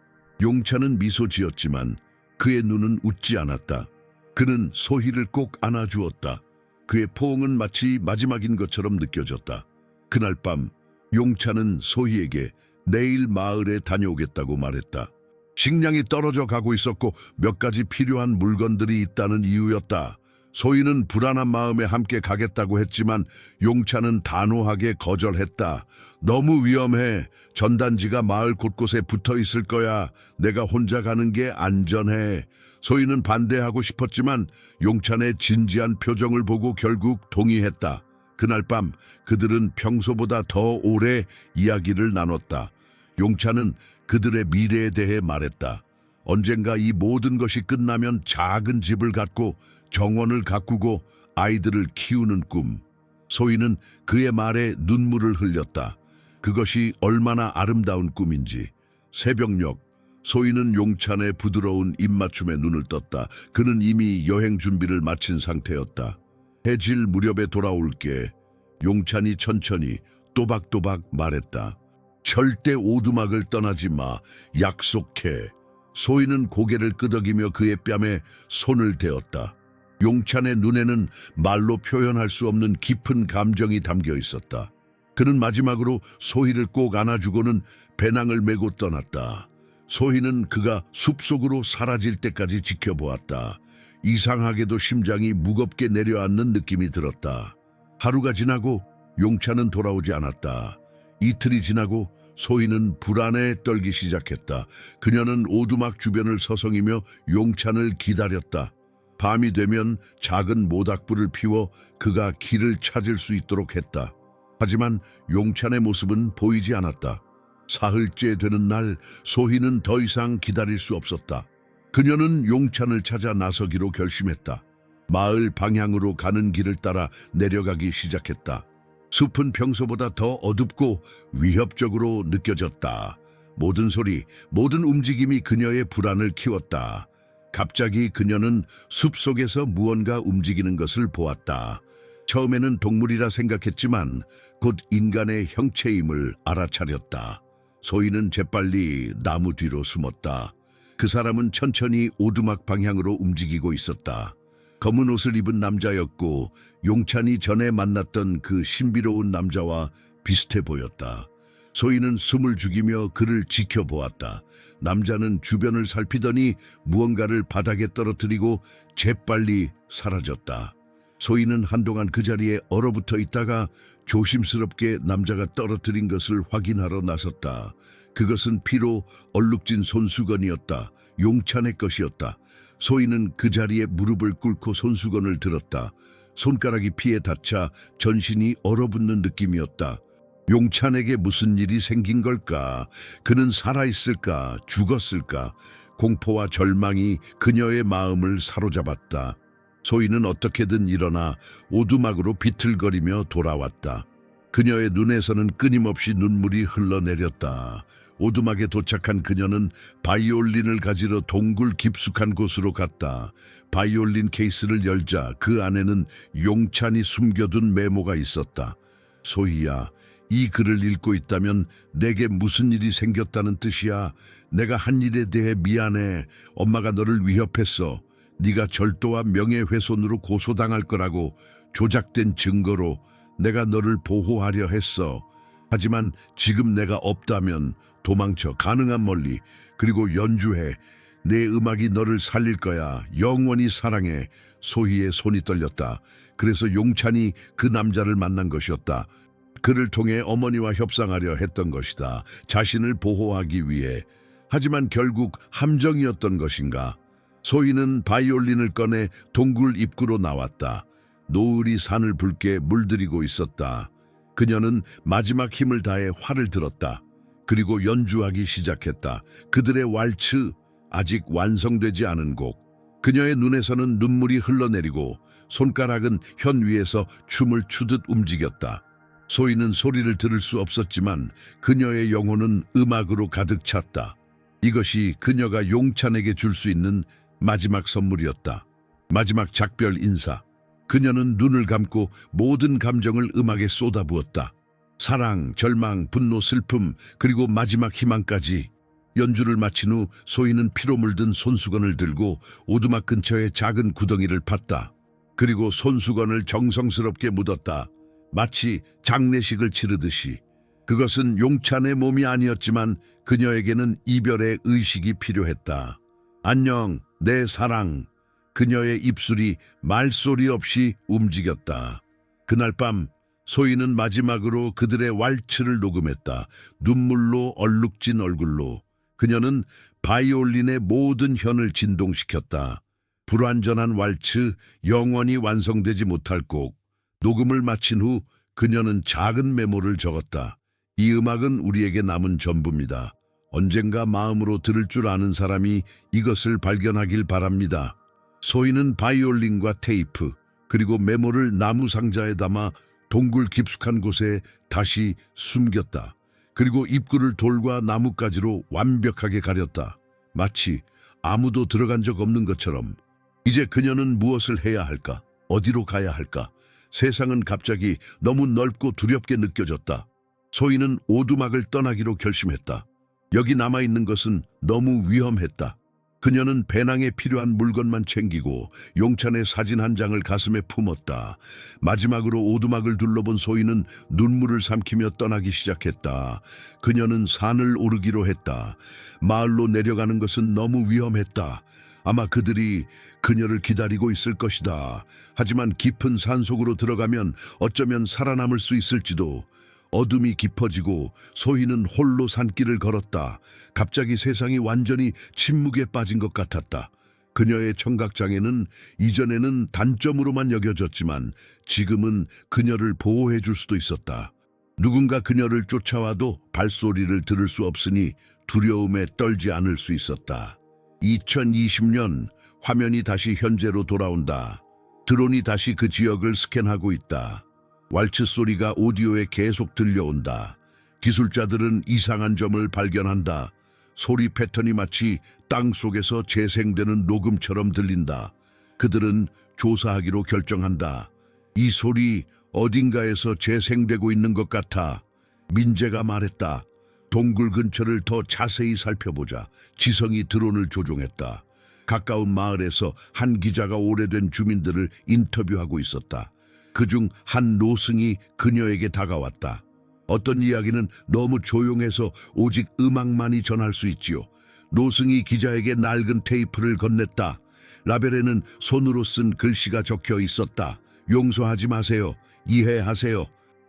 용찬은 미소 지었지만 그의 눈은 웃지 않았다. 그는 소희를 꼭 안아주었다. 그의 포옹은 마치 마지막인 것처럼 느껴졌다. 그날 밤 용찬은 소희에게 내일 마을에 다녀오겠다고 말했다. 식량이 떨어져 가고 있었고 몇 가지 필요한 물건들이 있다는 이유였다. 소희는 불안한 마음에 함께 가겠다고 했지만 용찬은 단호하게 거절했다. 너무 위험해. 전단지가 마을 곳곳에 붙어 있을 거야. 내가 혼자 가는 게 안전해. 소희는 반대하고 싶었지만 용찬의 진지한 표정을 보고 결국 동의했다. 그날 밤 그들은 평소보다 더 오래 이야기를 나눴다. 용찬은 그들의 미래에 대해 말했다. 언젠가 이 모든 것이 끝나면 작은 집을 갖고 정원을 가꾸고 아이들을 키우는 꿈. 소희는 그의 말에 눈물을 흘렸다. 그것이 얼마나 아름다운 꿈인지. 새벽녘 소희는 용찬의 부드러운 입맞춤에 눈을 떴다. 그는 이미 여행 준비를 마친 상태였다. 해질 무렵에 돌아올게. 용찬이 천천히 또박또박 말했다. 절대 오두막을 떠나지 마. 약속해. 소희는 고개를 끄덕이며 그의 뺨에 손을 대었다. 용찬의 눈에는 말로 표현할 수 없는 깊은 감정이 담겨 있었다. 그는 마지막으로 소희를 꼭 안아주고는 배낭을 메고 떠났다. 소희는 그가 숲속으로 사라질 때까지 지켜보았다. 이상하게도 심장이 무겁게 내려앉는 느낌이 들었다. 하루가 지나고 용찬은 돌아오지 않았다. 이틀이 지나고 소희는 불안에 떨기 시작했다. 그녀는 오두막 주변을 서성이며 용찬을 기다렸다. 밤이 되면 작은 모닥불을 피워 그가 길을 찾을 수 있도록 했다. 하지만 용찬의 모습은 보이지 않았다. 사흘째 되는 날 소희는 더 이상 기다릴 수 없었다. 그녀는 용찬을 찾아 나서기로 결심했다. 마을 방향으로 가는 길을 따라 내려가기 시작했다. 숲은 평소보다 더 어둡고 위협적으로 느껴졌다. 모든 소리, 모든 움직임이 그녀의 불안을 키웠다. 갑자기 그녀는 숲속에서 무언가 움직이는 것을 보았다. 처음에는 동물이라 생각했지만 곧 인간의 형체임을 알아차렸다. 소희는 재빨리 나무 뒤로 숨었다. 그 사람은 천천히 오두막 방향으로 움직이고 있었다. 검은 옷을 입은 남자였고 용찬이 전에 만났던 그 신비로운 남자와 비슷해 보였다. 소희는 숨을 죽이며 그를 지켜보았다. 남자는 주변을 살피더니 무언가를 바닥에 떨어뜨리고 재빨리 사라졌다. 소희는 한동안 그 자리에 얼어붙어 있다가 조심스럽게 남자가 떨어뜨린 것을 확인하러 나섰다. 그것은 피로 얼룩진 손수건이었다. 용찬의 것이었다. 소희는 그 자리에 무릎을 꿇고 손수건을 들었다. 손가락이 피에 닿자 전신이 얼어붙는 느낌이었다. 용찬에게 무슨 일이 생긴 걸까? 그는 살아있을까? 죽었을까? 공포와 절망이 그녀의 마음을 사로잡았다. 소희는 어떻게든 일어나 오두막으로 비틀거리며 돌아왔다. 그녀의 눈에서는 끊임없이 눈물이 흘러내렸다. 오두막에 도착한 그녀는 바이올린을 가지러 동굴 깊숙한 곳으로 갔다. 바이올린 케이스를 열자 그 안에는 용찬이 숨겨둔 메모가 있었다. 소희야, 이 글을 읽고 있다면 내게 무슨 일이 생겼다는 뜻이야. 내가 한 일에 대해 미안해. 엄마가 너를 위협했어. 네가 절도와 명예훼손으로 고소당할 거라고 조작된 증거로 내가 너를 보호하려 했어. 하지만 지금 내가 없다면 도망쳐 가능한 멀리. 그리고 연주해. 내 음악이 너를 살릴 거야. 영원히 사랑해. 소희의 손이 떨렸다. 그래서 용찬이 그 남자를 만난 것이었다. 그를 통해 어머니와 협상하려 했던 것이다. 자신을 보호하기 위해. 하지만 결국 함정이었던 것인가? 소희는 바이올린을 꺼내 동굴 입구로 나왔다. 노을이 산을 붉게 물들이고 있었다. 그녀는 마지막 힘을 다해 활을 들었다. 그리고 연주하기 시작했다. 그들의 왈츠, 아직 완성되지 않은 곡. 그녀의 눈에서는 눈물이 흘러내리고 손가락은 현 위에서 춤을 추듯 움직였다. 소희는 소리를 들을 수 없었지만 그녀의 영혼은 음악으로 가득 찼다. 이것이 그녀가 용찬에게 줄 수 있는 마지막 선물이었다. 마지막 작별 인사. 그녀는 눈을 감고 모든 감정을 음악에 쏟아부었다. 사랑, 절망, 분노, 슬픔, 그리고 마지막 희망까지. 연주를 마친 후 소희는 피로 물든 손수건을 들고 오두막 근처의 작은 구덩이를 팠다. 그리고 손수건을 정성스럽게 묻었다. 마치 장례식을 치르듯이. 그것은 용찬의 몸이 아니었지만 그녀에게는 이별의 의식이 필요했다. 안녕, 내 사랑. 그녀의 입술이 말소리 없이 움직였다. 그날 밤 소희는 마지막으로 그들의 왈츠를 녹음했다. 눈물로 얼룩진 얼굴로. 그녀는 바이올린의 모든 현을 진동시켰다. 불완전한 왈츠, 영원히 완성되지 못할 곡. 녹음을 마친 후 그녀는 작은 메모를 적었다. 이 음악은 우리에게 남은 전부입니다. 언젠가 마음으로 들을 줄 아는 사람이 이것을 발견하길 바랍니다. 소희는 바이올린과 테이프, 그리고 메모를 나무 상자에 담아 동굴 깊숙한 곳에 다시 숨겼다. 그리고 입구를 돌과 나뭇가지로 완벽하게 가렸다. 마치 아무도 들어간 적 없는 것처럼. 이제 그녀는 무엇을 해야 할까? 어디로 가야 할까? 세상은 갑자기 너무 넓고 두렵게 느껴졌다. 소희는 오두막을 떠나기로 결심했다. 여기 남아있는 것은 너무 위험했다. 그녀는 배낭에 필요한 물건만 챙기고 용찬의 사진 한 장을 가슴에 품었다. 마지막으로 오두막을 둘러본 소희는 눈물을 삼키며 떠나기 시작했다. 그녀는 산을 오르기로 했다. 마을로 내려가는 것은 너무 위험했다. 아마 그들이 그녀를 기다리고 있을 것이다. 하지만 깊은 산속으로 들어가면 어쩌면 살아남을 수 있을지도. 어둠이 깊어지고 소희는 홀로 산길을 걸었다. 갑자기 세상이 완전히 침묵에 빠진 것 같았다. 그녀의 청각장애는 이전에는 단점으로만 여겨졌지만 지금은 그녀를 보호해 줄 수도 있었다. 누군가 그녀를 쫓아와도 발소리를 들을 수 없으니 두려움에 떨지 않을 수 있었다. 2020년 화면이 다시 현재로 돌아온다. 드론이 다시 그 지역을 스캔하고 있다. 왈츠 소리가 오디오에 계속 들려온다. 기술자들은 이상한 점을 발견한다. 소리 패턴이 마치 땅 속에서 재생되는 녹음처럼 들린다. 그들은 조사하기로 결정한다. 이 소리 어딘가에서 재생되고 있는 것 같아. 민재가 말했다. 동굴 근처를 더 자세히 살펴보자. 지성이 드론을 조종했다. 가까운 마을에서 한 기자가 오래된 주민들을 인터뷰하고 있었다. 그중 한 노승이 그녀에게 다가왔다. 어떤 이야기는 너무 조용해서 오직 음악만이 전할 수 있지요. 노승이 기자에게 낡은 테이프를 건넸다. 라벨에는 손으로 쓴 글씨가 적혀 있었다. 용서하지 마세요. 이해하세요.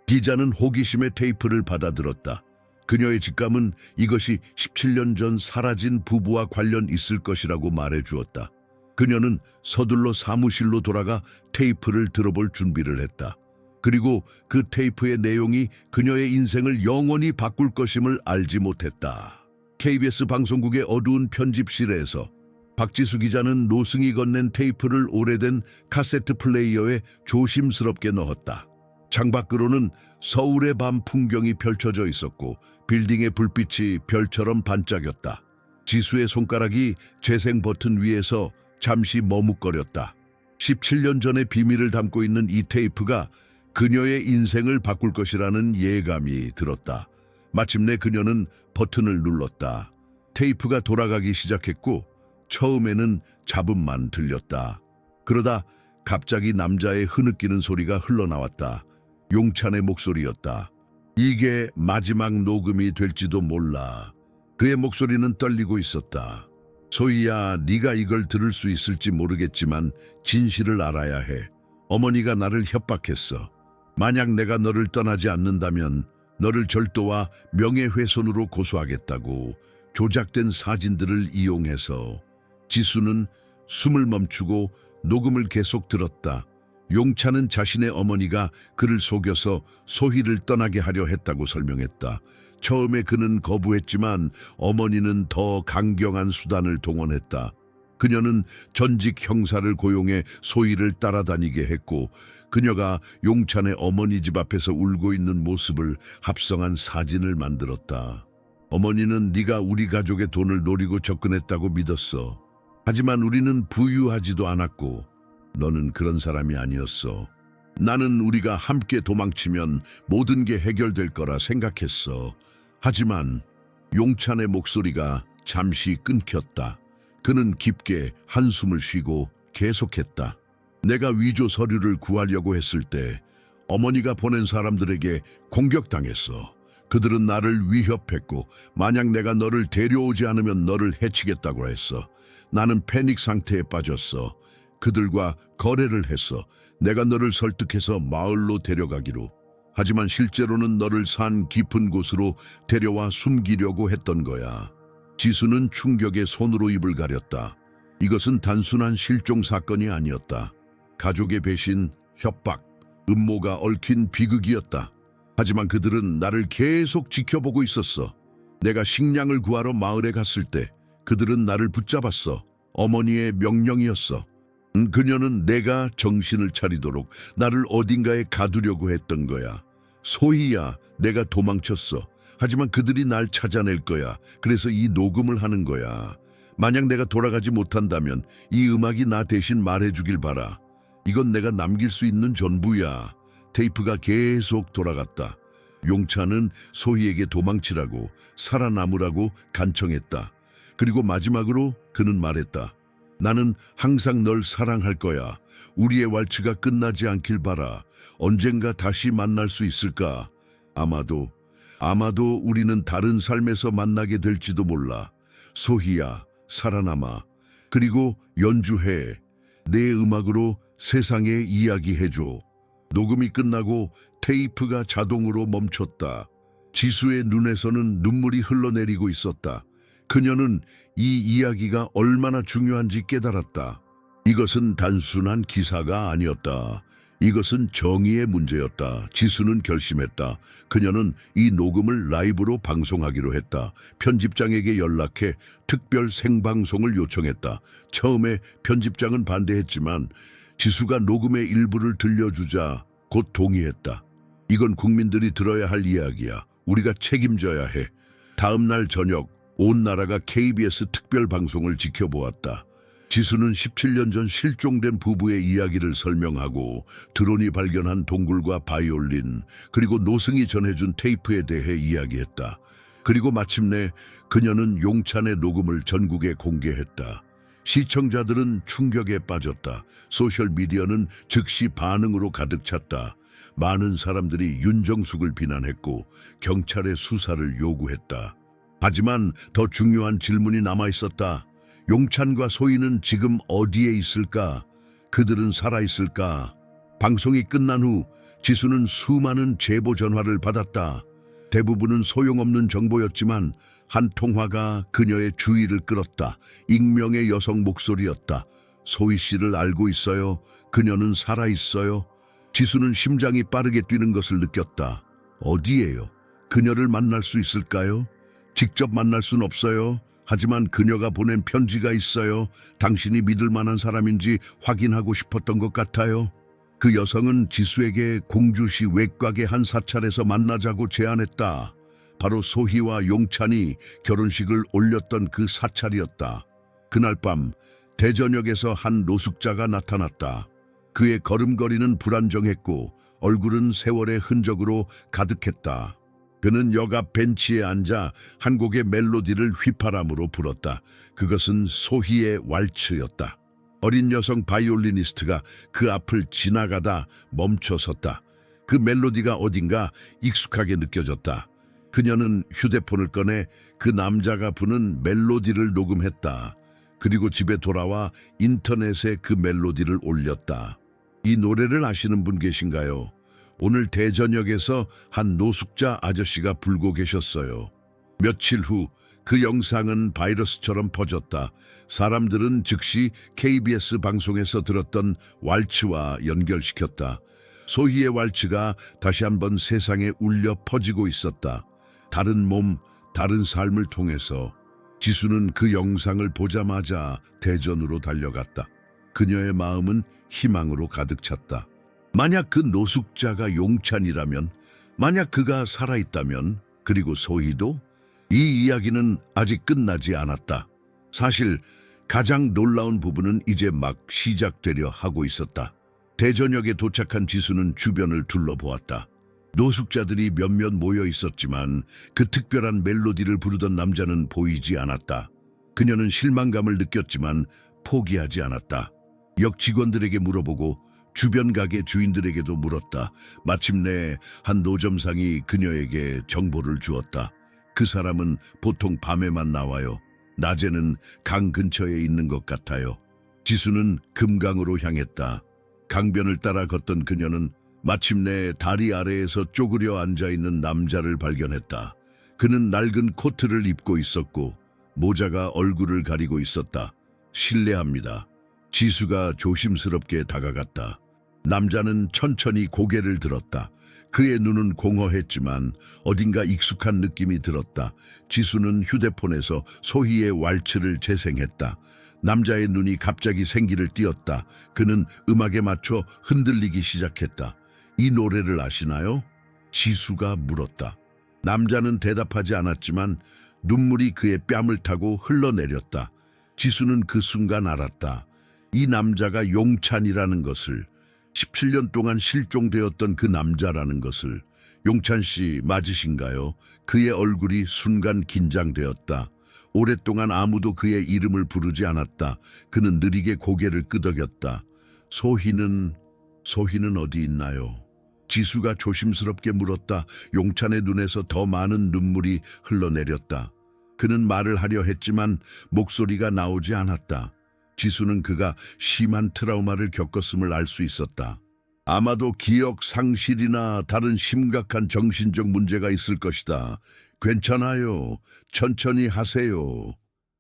기자는 호기심에 테이프를 받아들었다. 그녀의 직감은 이것이 17년 전 사라진 부부와 관련 있을 것이라고 말해주었다. 그녀는 서둘러 사무실로 돌아가 테이프를 들어볼 준비를 했다. 그리고 그 테이프의 내용이 그녀의 인생을 영원히 바꿀 것임을 알지 못했다. KBS 방송국의 어두운 편집실에서 박지수 기자는 노승이 건넨 테이프를 오래된 카세트 플레이어에 조심스럽게 넣었다. 창밖으로는 서울의 밤 풍경이 펼쳐져 있었고 빌딩의 불빛이 별처럼 반짝였다. 지수의 손가락이 재생 버튼 위에서 잠시 머뭇거렸다. 17년 전의 비밀을 담고 있는 이 테이프가 그녀의 인생을 바꿀 것이라는 예감이 들었다. 마침내 그녀는 버튼을 눌렀다. 테이프가 돌아가기 시작했고 처음에는 잡음만 들렸다. 그러다 갑자기 남자의 흐느끼는 소리가 흘러나왔다. 용찬의 목소리였다. 이게 마지막 녹음이 될지도 몰라. 그의 목소리는 떨리고 있었다. 소희야, 네가 이걸 들을 수 있을지 모르겠지만 진실을 알아야 해. 어머니가 나를 협박했어. 만약 내가 너를 떠나지 않는다면 너를 절도와 명예훼손으로 고소하겠다고. 조작된 사진들을 이용해서. 지수는 숨을 멈추고 녹음을 계속 들었다. 용찬은 자신의 어머니가 그를 속여서 소희를 떠나게 하려 했다고 설명했다. 처음에 그는 거부했지만 어머니는 더 강경한 수단을 동원했다. 그녀는 전직 형사를 고용해 소희를 따라다니게 했고 그녀가 용찬의 어머니 집 앞에서 울고 있는 모습을 합성한 사진을 만들었다. 어머니는 네가 우리 가족의 돈을 노리고 접근했다고 믿었어. 하지만 우리는 부유하지도 않았고 너는 그런 사람이 아니었어. 나는 우리가 함께 도망치면 모든 게 해결될 거라 생각했어. 하지만 용찬의 목소리가 잠시 끊겼다. 그는 깊게 한숨을 쉬고 계속했다. 내가 위조 서류를 구하려고 했을 때 어머니가 보낸 사람들에게 공격당했어. 그들은 나를 위협했고 만약 내가 너를 데려오지 않으면 너를 해치겠다고 했어. 나는 패닉 상태에 빠졌어. 그들과 거래를 했어. 내가 너를 설득해서 마을로 데려가기로. 하지만 실제로는 너를 산 깊은 곳으로 데려와 숨기려고 했던 거야. 지수는 충격에 손으로 입을 가렸다. 이것은 단순한 실종 사건이 아니었다. 가족의 배신, 협박, 음모가 얽힌 비극이었다. 하지만 그들은 나를 계속 지켜보고 있었어. 내가 식량을 구하러 마을에 갔을 때 그들은 나를 붙잡았어. 어머니의 명령이었어. 그녀는 내가 정신을 차리도록 나를 어딘가에 가두려고 했던 거야. 소희야, 내가 도망쳤어. 하지만 그들이 날 찾아낼 거야. 그래서 이 녹음을 하는 거야. 만약 내가 돌아가지 못한다면 이 음악이 나 대신 말해주길 바라. 이건 내가 남길 수 있는 전부야. 테이프가 계속 돌아갔다. 용찬은 소희에게 도망치라고, 살아남으라고 간청했다. 그리고 마지막으로 그는 말했다. 나는 항상 널 사랑할 거야. 우리의 왈츠가 끝나지 않길 바라. 언젠가 다시 만날 수 있을까? 아마도 우리는 다른 삶에서 만나게 될지도 몰라. 소희야, 살아남아. 그리고 연주해. 내 음악으로 세상에 이야기해줘. 녹음이 끝나고 테이프가 자동으로 멈췄다. 지수의 눈에서는 눈물이 흘러내리고 있었다. 그녀는 이 이야기가 얼마나 중요한지 깨달았다. 이것은 단순한 기사가 아니었다. 이것은 정의의 문제였다. 지수는 결심했다. 그녀는 이 녹음을 라이브로 방송하기로 했다. 편집장에게 연락해 특별 생방송을 요청했다. 처음에 편집장은 반대했지만 지수가 녹음의 일부를 들려주자 곧 동의했다. 이건 국민들이 들어야 할 이야기야. 우리가 책임져야 해. 다음 날 저녁 온 나라가 KBS 특별 방송을 지켜보았다. 지수는 17년 전 실종된 부부의 이야기를 설명하고 드론이 발견한 동굴과 바이올린 그리고 노승이 전해준 테이프에 대해 이야기했다. 그리고 마침내 그녀는 용찬의 녹음을 전국에 공개했다. 시청자들은 충격에 빠졌다. 소셜미디어는 즉시 반응으로 가득 찼다. 많은 사람들이 윤정숙을 비난했고 경찰의 수사를 요구했다. 하지만 더 중요한 질문이 남아있었다. 용찬과 소희는 지금 어디에 있을까? 그들은 살아있을까? 방송이 끝난 후 지수는 수많은 제보 전화를 받았다. 대부분은 소용없는 정보였지만 한 통화가 그녀의 주의를 끌었다. 익명의 여성 목소리였다. 소희 씨를 알고 있어요? 그녀는 살아있어요? 지수는 심장이 빠르게 뛰는 것을 느꼈다. 어디에요? 그녀를 만날 수 있을까요? 직접 만날 순 없어요. 하지만 그녀가 보낸 편지가 있어요. 당신이 믿을 만한 사람인지 확인하고 싶었던 것 같아요. 그 여성은 지수에게 공주시 외곽의 한 사찰에서 만나자고 제안했다. 바로 소희와 용찬이 결혼식을 올렸던 그 사찰이었다. 그날 밤 대전역에서 한 노숙자가 나타났다. 그의 걸음걸이는 불안정했고 얼굴은 세월의 흔적으로 가득했다. 그는 역 앞 벤치에 앉아 한 곡의 멜로디를 휘파람으로 불었다. 그것은 소희의 왈츠였다. 어린 여성 바이올리니스트가 그 앞을 지나가다 멈춰섰다. 그 멜로디가 어딘가 익숙하게 느껴졌다. 그녀는 휴대폰을 꺼내 그 남자가 부는 멜로디를 녹음했다. 그리고 집에 돌아와 인터넷에 그 멜로디를 올렸다. 이 노래를 아시는 분 계신가요? 오늘 대전역에서 한 노숙자 아저씨가 불고 계셨어요. 며칠 후 그 영상은 바이러스처럼 퍼졌다. 사람들은 즉시 KBS 방송에서 들었던 왈츠와 연결시켰다. 소희의 왈츠가 다시 한번 세상에 울려 퍼지고 있었다. 다른 몸, 다른 삶을 통해서 지수는 그 영상을 보자마자 대전으로 달려갔다. 그녀의 마음은 희망으로 가득 찼다. 만약 그 노숙자가 용찬이라면, 만약 그가 살아있다면, 그리고 소희도? 이 이야기는 아직 끝나지 않았다. 사실 가장 놀라운 부분은 이제 막 시작되려 하고 있었다. 대전역에 도착한 지수는 주변을 둘러보았다. 노숙자들이 몇몇 모여 있었지만 그 특별한 멜로디를 부르던 남자는 보이지 않았다. 그녀는 실망감을 느꼈지만 포기하지 않았다. 역 직원들에게 물어보고 주변 가게 주인들에게도 물었다. 마침내 한 노점상이 그녀에게 정보를 주었다. 그 사람은 보통 밤에만 나와요. 낮에는 강 근처에 있는 것 같아요. 지수는 금강으로 향했다. 강변을 따라 걷던 그녀는 마침내 다리 아래에서 쪼그려 앉아있는 남자를 발견했다. 그는 낡은 코트를 입고 있었고 모자가 얼굴을 가리고 있었다. 실례합니다. 지수가 조심스럽게 다가갔다. 남자는 천천히 고개를 들었다. 그의 눈은 공허했지만 어딘가 익숙한 느낌이 들었다. 지수는 휴대폰에서 소희의 왈츠를 재생했다. 남자의 눈이 갑자기 생기를 띠었다. 그는 음악에 맞춰 흔들리기 시작했다. 이 노래를 아시나요? 지수가 물었다. 남자는 대답하지 않았지만 눈물이 그의 뺨을 타고 흘러내렸다. 지수는 그 순간 알았다. 이 남자가 용찬이라는 것을, 17년 동안 실종되었던 그 남자라는 것을. 용찬 씨 맞으신가요? 그의 얼굴이 순간 긴장되었다. 오랫동안 아무도 그의 이름을 부르지 않았다. 그는 느리게 고개를 끄덕였다. 소희는 어디 있나요? 지수가 조심스럽게 물었다. 용찬의 눈에서 더 많은 눈물이 흘러내렸다. 그는 말을 하려 했지만 목소리가 나오지 않았다. 지수는 그가 심한 트라우마를 겪었음을 알 수 있었다. 아마도 기억 상실이나 다른 심각한 정신적 문제가 있을 것이다. 괜찮아요. 천천히 하세요.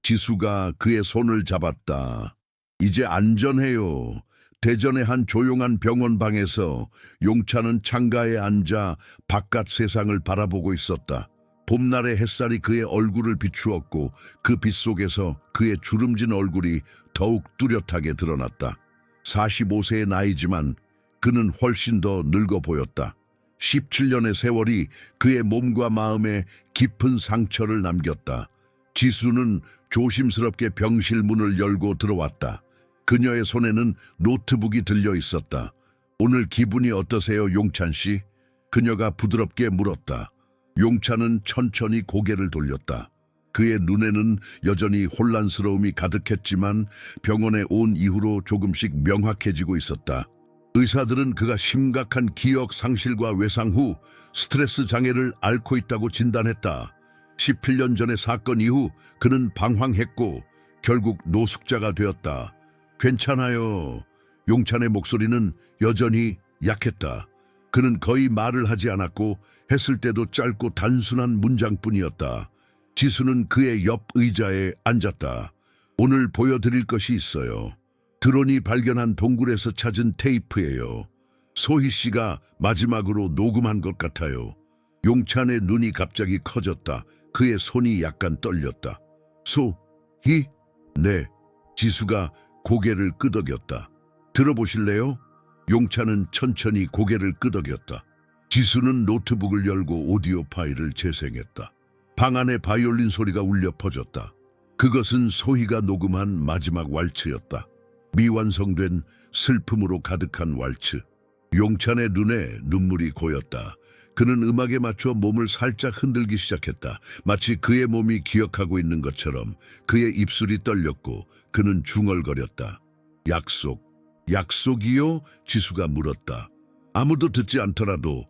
지수가 그의 손을 잡았다. 이제 안전해요. 대전의 한 조용한 병원 방에서 용찬은 창가에 앉아 바깥 세상을 바라보고 있었다. 봄날의 햇살이 그의 얼굴을 비추었고 그 빛 속에서 그의 주름진 얼굴이 더욱 뚜렷하게 드러났다. 45세의 나이지만 그는 훨씬 더 늙어 보였다. 17년의 세월이 그의 몸과 마음에 깊은 상처를 남겼다. 지수는 조심스럽게 병실 문을 열고 들어왔다. 그녀의 손에는 노트북이 들려 있었다. 오늘 기분이 어떠세요, 용찬 씨? 그녀가 부드럽게 물었다. 용찬은 천천히 고개를 돌렸다. 그의 눈에는 여전히 혼란스러움이 가득했지만 병원에 온 이후로 조금씩 명확해지고 있었다. 의사들은 그가 심각한 기억 상실과 외상 후 스트레스 장애를 앓고 있다고 진단했다. 17년 전의 사건 이후 그는 방황했고 결국 노숙자가 되었다. 괜찮아요. 용찬의 목소리는 여전히 약했다. 그는 거의 말을 하지 않았고 했을 때도 짧고 단순한 문장뿐이었다. 지수는 그의 옆 의자에 앉았다. 오늘 보여드릴 것이 있어요. 드론이 발견한 동굴에서 찾은 테이프예요. 소희 씨가 마지막으로 녹음한 것 같아요. 용찬의 눈이 갑자기 커졌다. 그의 손이 약간 떨렸다. 소희? 네. 지수가 고개를 끄덕였다. 들어보실래요? 용찬은 천천히 고개를 끄덕였다. 지수는 노트북을 열고 오디오 파일을 재생했다. 방 안에 바이올린 소리가 울려 퍼졌다. 그것은 소희가 녹음한 마지막 왈츠였다. 미완성된 슬픔으로 가득한 왈츠. 용찬의 눈에 눈물이 고였다. 그는 음악에 맞춰 몸을 살짝 흔들기 시작했다. 마치 그의 몸이 기억하고 있는 것처럼. 그의 입술이 떨렸고 그는 중얼거렸다. 약속. 약속이요? 지수가 물었다. 아무도 듣지 않더라도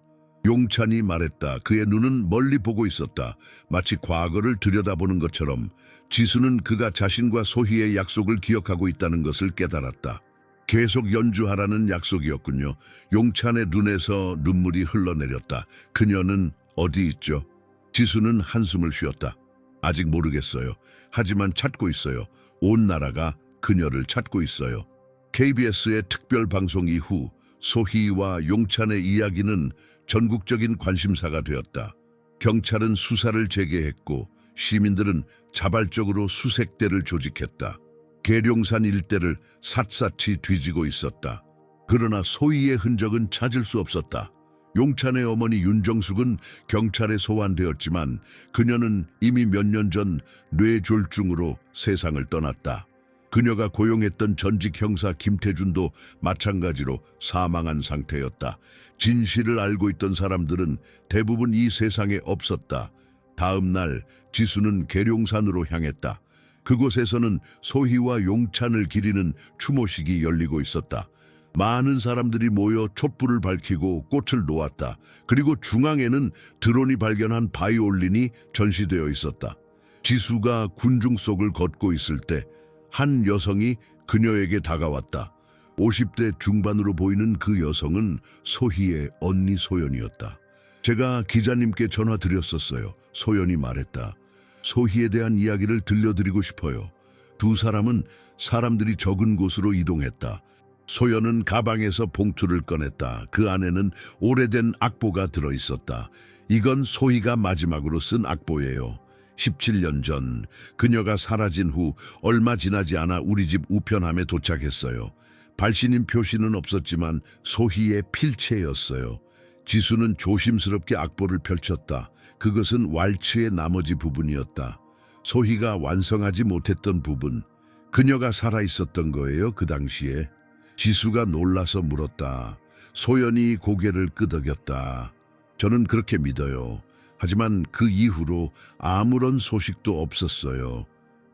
용찬이 말했다. 그의 눈은 멀리 보고 있었다. 마치 과거를 들여다보는 것처럼. 지수는 그가 자신과 소희의 약속을 기억하고 있다는 것을 깨달았다. 계속 연주하라는 약속이었군요. 용찬의 눈에서 눈물이 흘러내렸다. 그녀는 어디 있죠? 지수는 한숨을 쉬었다. 아직 모르겠어요. 하지만 찾고 있어요. 온 나라가 그녀를 찾고 있어요. KBS의 특별 방송 이후 소희와 용찬의 이야기는 전국적인 관심사가 되었다. 경찰은 수사를 재개했고 시민들은 자발적으로 수색대를 조직했다. 계룡산 일대를 샅샅이 뒤지고 있었다. 그러나 소희의 흔적은 찾을 수 없었다. 용찬의 어머니 윤정숙은 경찰에 소환되었지만 그녀는 이미 몇 년 전 뇌졸중으로 세상을 떠났다. 그녀가 고용했던 전직 형사 김태준도 마찬가지로 사망한 상태였다. 진실을 알고 있던 사람들은 대부분 이 세상에 없었다. 다음 날 지수는 계룡산으로 향했다. 그곳에서는 소희와 용찬을 기리는 추모식이 열리고 있었다. 많은 사람들이 모여 촛불을 밝히고 꽃을 놓았다. 그리고 중앙에는 드론이 발견한 바이올린이 전시되어 있었다. 지수가 군중 속을 걷고 있을 때 한 여성이 그녀에게 다가왔다. 50대 중반으로 보이는 그 여성은 소희의 언니 소연이었다. 제가 기자님께 전화드렸었어요. 소연이 말했다. 소희에 대한 이야기를 들려드리고 싶어요. 두 사람은 사람들이 적은 곳으로 이동했다. 소연은 가방에서 봉투를 꺼냈다. 그 안에는 오래된 악보가 들어있었다. 이건 소희가 마지막으로 쓴 악보예요. 17년 전 그녀가 사라진 후 얼마 지나지 않아 우리 집 우편함에 도착했어요. 발신인 표시는 없었지만 소희의 필체였어요. 지수는 조심스럽게 악보를 펼쳤다. 그것은 왈츠의 나머지 부분이었다. 소희가 완성하지 못했던 부분. 그녀가 살아있었던 거예요, 그 당시에. 지수가 놀라서 물었다. 소연이 고개를 끄덕였다. 저는 그렇게 믿어요. 하지만 그 이후로 아무런 소식도 없었어요.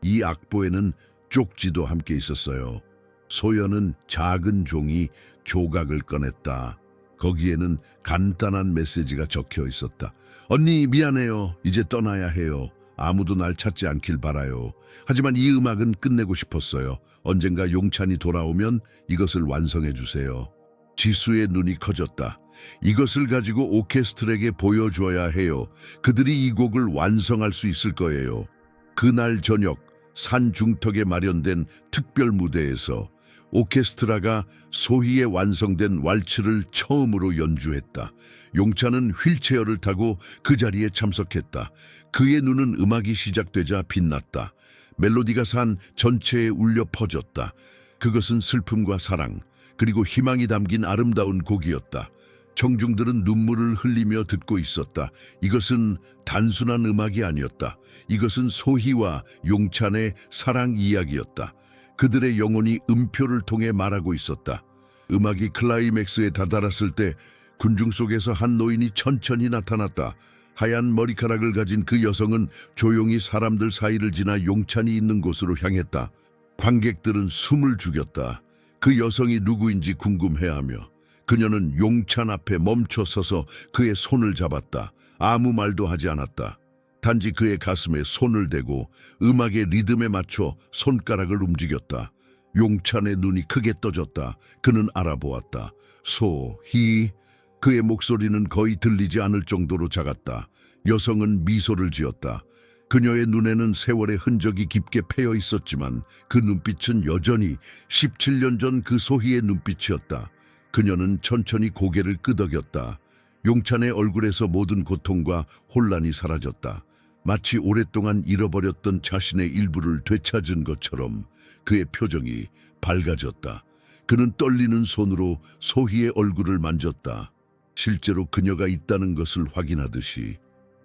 이 악보에는 쪽지도 함께 있었어요. 소연은 작은 종이 조각을 꺼냈다. 거기에는 간단한 메시지가 적혀 있었다. 언니 미안해요. 이제 떠나야 해요. 아무도 날 찾지 않길 바라요. 하지만 이 음악은 끝내고 싶었어요. 언젠가 용찬이 돌아오면 이것을 완성해 주세요. 지수의 눈이 커졌다. 이것을 가지고 오케스트라에게 보여줘야 해요. 그들이 이 곡을 완성할 수 있을 거예요. 그날 저녁 산 중턱에 마련된 특별 무대에서 오케스트라가 소희의 완성된 왈츠를 처음으로 연주했다. 용찬은 휠체어를 타고 그 자리에 참석했다. 그의 눈은 음악이 시작되자 빛났다. 멜로디가 산 전체에 울려 퍼졌다. 그것은 슬픔과 사랑, 그리고 희망이 담긴 아름다운 곡이었다. 청중들은 눈물을 흘리며 듣고 있었다. 이것은 단순한 음악이 아니었다. 이것은 소희와 용찬의 사랑 이야기였다. 그들의 영혼이 음표를 통해 말하고 있었다. 음악이 클라이맥스에 다다랐을 때 군중 속에서 한 노인이 천천히 나타났다. 하얀 머리카락을 가진 그 여성은 조용히 사람들 사이를 지나 용찬이 있는 곳으로 향했다. 관객들은 숨을 죽였다. 그 여성이 누구인지 궁금해하며 그녀는 용찬 앞에 멈춰 서서 그의 손을 잡았다. 아무 말도 하지 않았다. 단지 그의 가슴에 손을 대고 음악의 리듬에 맞춰 손가락을 움직였다. 용찬의 눈이 크게 떠졌다. 그는 알아보았다. 소희. 그의 목소리는 거의 들리지 않을 정도로 작았다. 여성은 미소를 지었다. 그녀의 눈에는 세월의 흔적이 깊게 패여 있었지만 그 눈빛은 여전히 17년 전 그 소희의 눈빛이었다. 그녀는 천천히 고개를 끄덕였다. 용찬의 얼굴에서 모든 고통과 혼란이 사라졌다. 마치 오랫동안 잃어버렸던 자신의 일부를 되찾은 것처럼 그의 표정이 밝아졌다. 그는 떨리는 손으로 소희의 얼굴을 만졌다. 실제로 그녀가 있다는 것을 확인하듯이.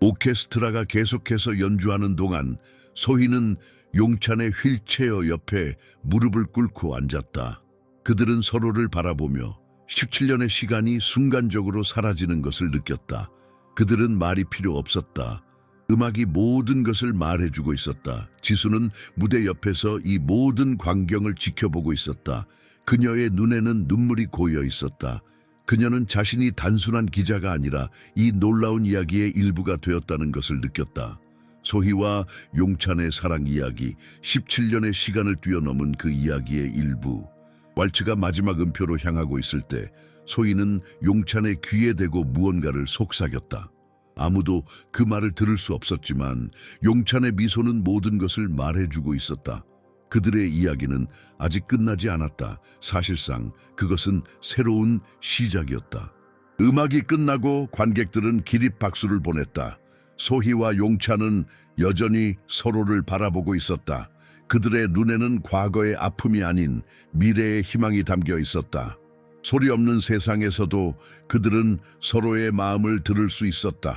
오케스트라가 계속해서 연주하는 동안 소희는 용찬의 휠체어 옆에 무릎을 꿇고 앉았다. 그들은 서로를 바라보며 17년의 시간이 순간적으로 사라지는 것을 느꼈다. 그들은 말이 필요 없었다. 음악이 모든 것을 말해주고 있었다. 지수는 무대 옆에서 이 모든 광경을 지켜보고 있었다. 그녀의 눈에는 눈물이 고여 있었다. 그녀는 자신이 단순한 기자가 아니라 이 놀라운 이야기의 일부가 되었다는 것을 느꼈다. 소희와 용찬의 사랑 이야기, 17년의 시간을 뛰어넘은 그 이야기의 일부. 왈츠가 마지막 음표로 향하고 있을 때 소희는 용찬의 귀에 대고 무언가를 속삭였다. 아무도 그 말을 들을 수 없었지만 용찬의 미소는 모든 것을 말해주고 있었다. 그들의 이야기는 아직 끝나지 않았다. 사실상 그것은 새로운 시작이었다. 음악이 끝나고 관객들은 기립 박수를 보냈다. 소희와 용찬은 여전히 서로를 바라보고 있었다. 그들의 눈에는 과거의 아픔이 아닌 미래의 희망이 담겨 있었다. 소리 없는 세상에서도 그들은 서로의 마음을 들을 수 있었다.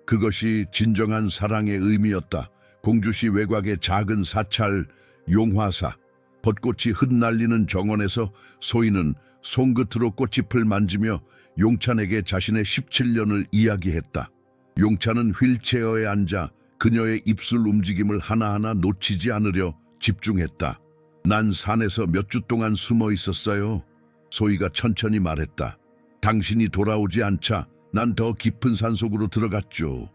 그것이 진정한 사랑의 의미였다. 공주시 외곽의 작은 사찰 용화사. 벚꽃이 흩날리는 정원에서 소희는 손끝으로 꽃잎을 만지며 용찬에게 자신의 17년을 이야기했다. 용찬은 휠체어에 앉아 그녀의 입술 움직임을 하나하나 놓치지 않으려 집중했다. 난 산에서 몇 주 동안 숨어 있었어요. 소희가 천천히 말했다. 당신이 돌아오지 않자 난 더 깊은 산속으로 들어갔죠.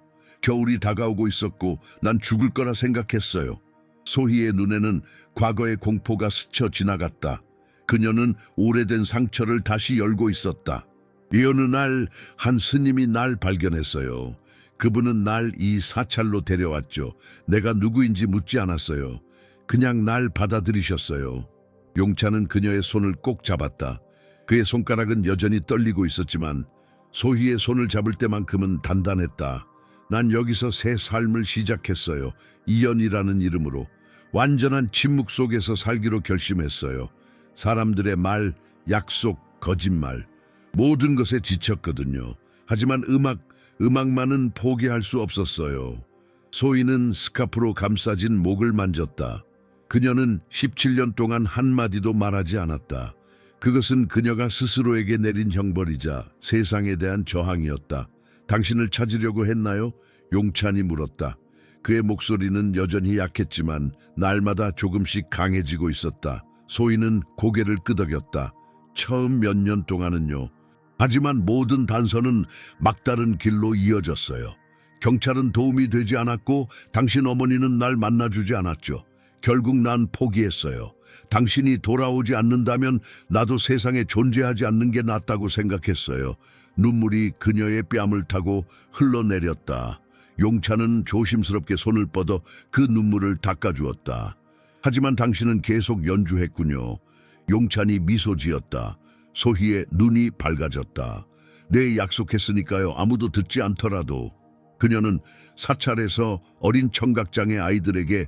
겨울이 다가오고 있었고 난 죽을 거라 생각했어요. 소희의 눈에는 과거의 공포가 스쳐 지나갔다. 그녀는 오래된 상처를 다시 열고 있었다. 이 어느 날 한 스님이 날 발견했어요. 그분은 날 이 사찰로 데려왔죠. 내가 누구인지 묻지 않았어요. 그냥 날 받아들이셨어요. 용찬은 그녀의 손을 꼭 잡았다. 그의 손가락은 여전히 떨리고 있었지만 소희의 손을 잡을 때만큼은 단단했다. 난 여기서 새 삶을 시작했어요. 이연이라는 이름으로. 완전한 침묵 속에서 살기로 결심했어요. 사람들의 말, 약속, 거짓말. 모든 것에 지쳤거든요. 하지만 음악만은 포기할 수 없었어요. 소희는 스카프로 감싸진 목을 만졌다. 그녀는 17년 동안 한마디도 말하지 않았다. 그것은 그녀가 스스로에게 내린 형벌이자 세상에 대한 저항이었다. 당신을 찾으려고 했나요? 용찬이 물었다. 그의 목소리는 여전히 약했지만 날마다 조금씩 강해지고 있었다. 소희는 고개를 끄덕였다. 처음 몇 년 동안은요. 하지만 모든 단서는 막다른 길로 이어졌어요. 경찰은 도움이 되지 않았고 당신 어머니는 날 만나주지 않았죠. 결국 난 포기했어요. 당신이 돌아오지 않는다면 나도 세상에 존재하지 않는 게 낫다고 생각했어요. 눈물이 그녀의 뺨을 타고 흘러내렸다. 용찬은 조심스럽게 손을 뻗어 그 눈물을 닦아주었다. 하지만 당신은 계속 연주했군요. 용찬이 미소 지었다. 소희의 눈이 밝아졌다. 네, 약속했으니까요. 아무도 듣지 않더라도. 그녀는 사찰에서 어린 청각장애 아이들에게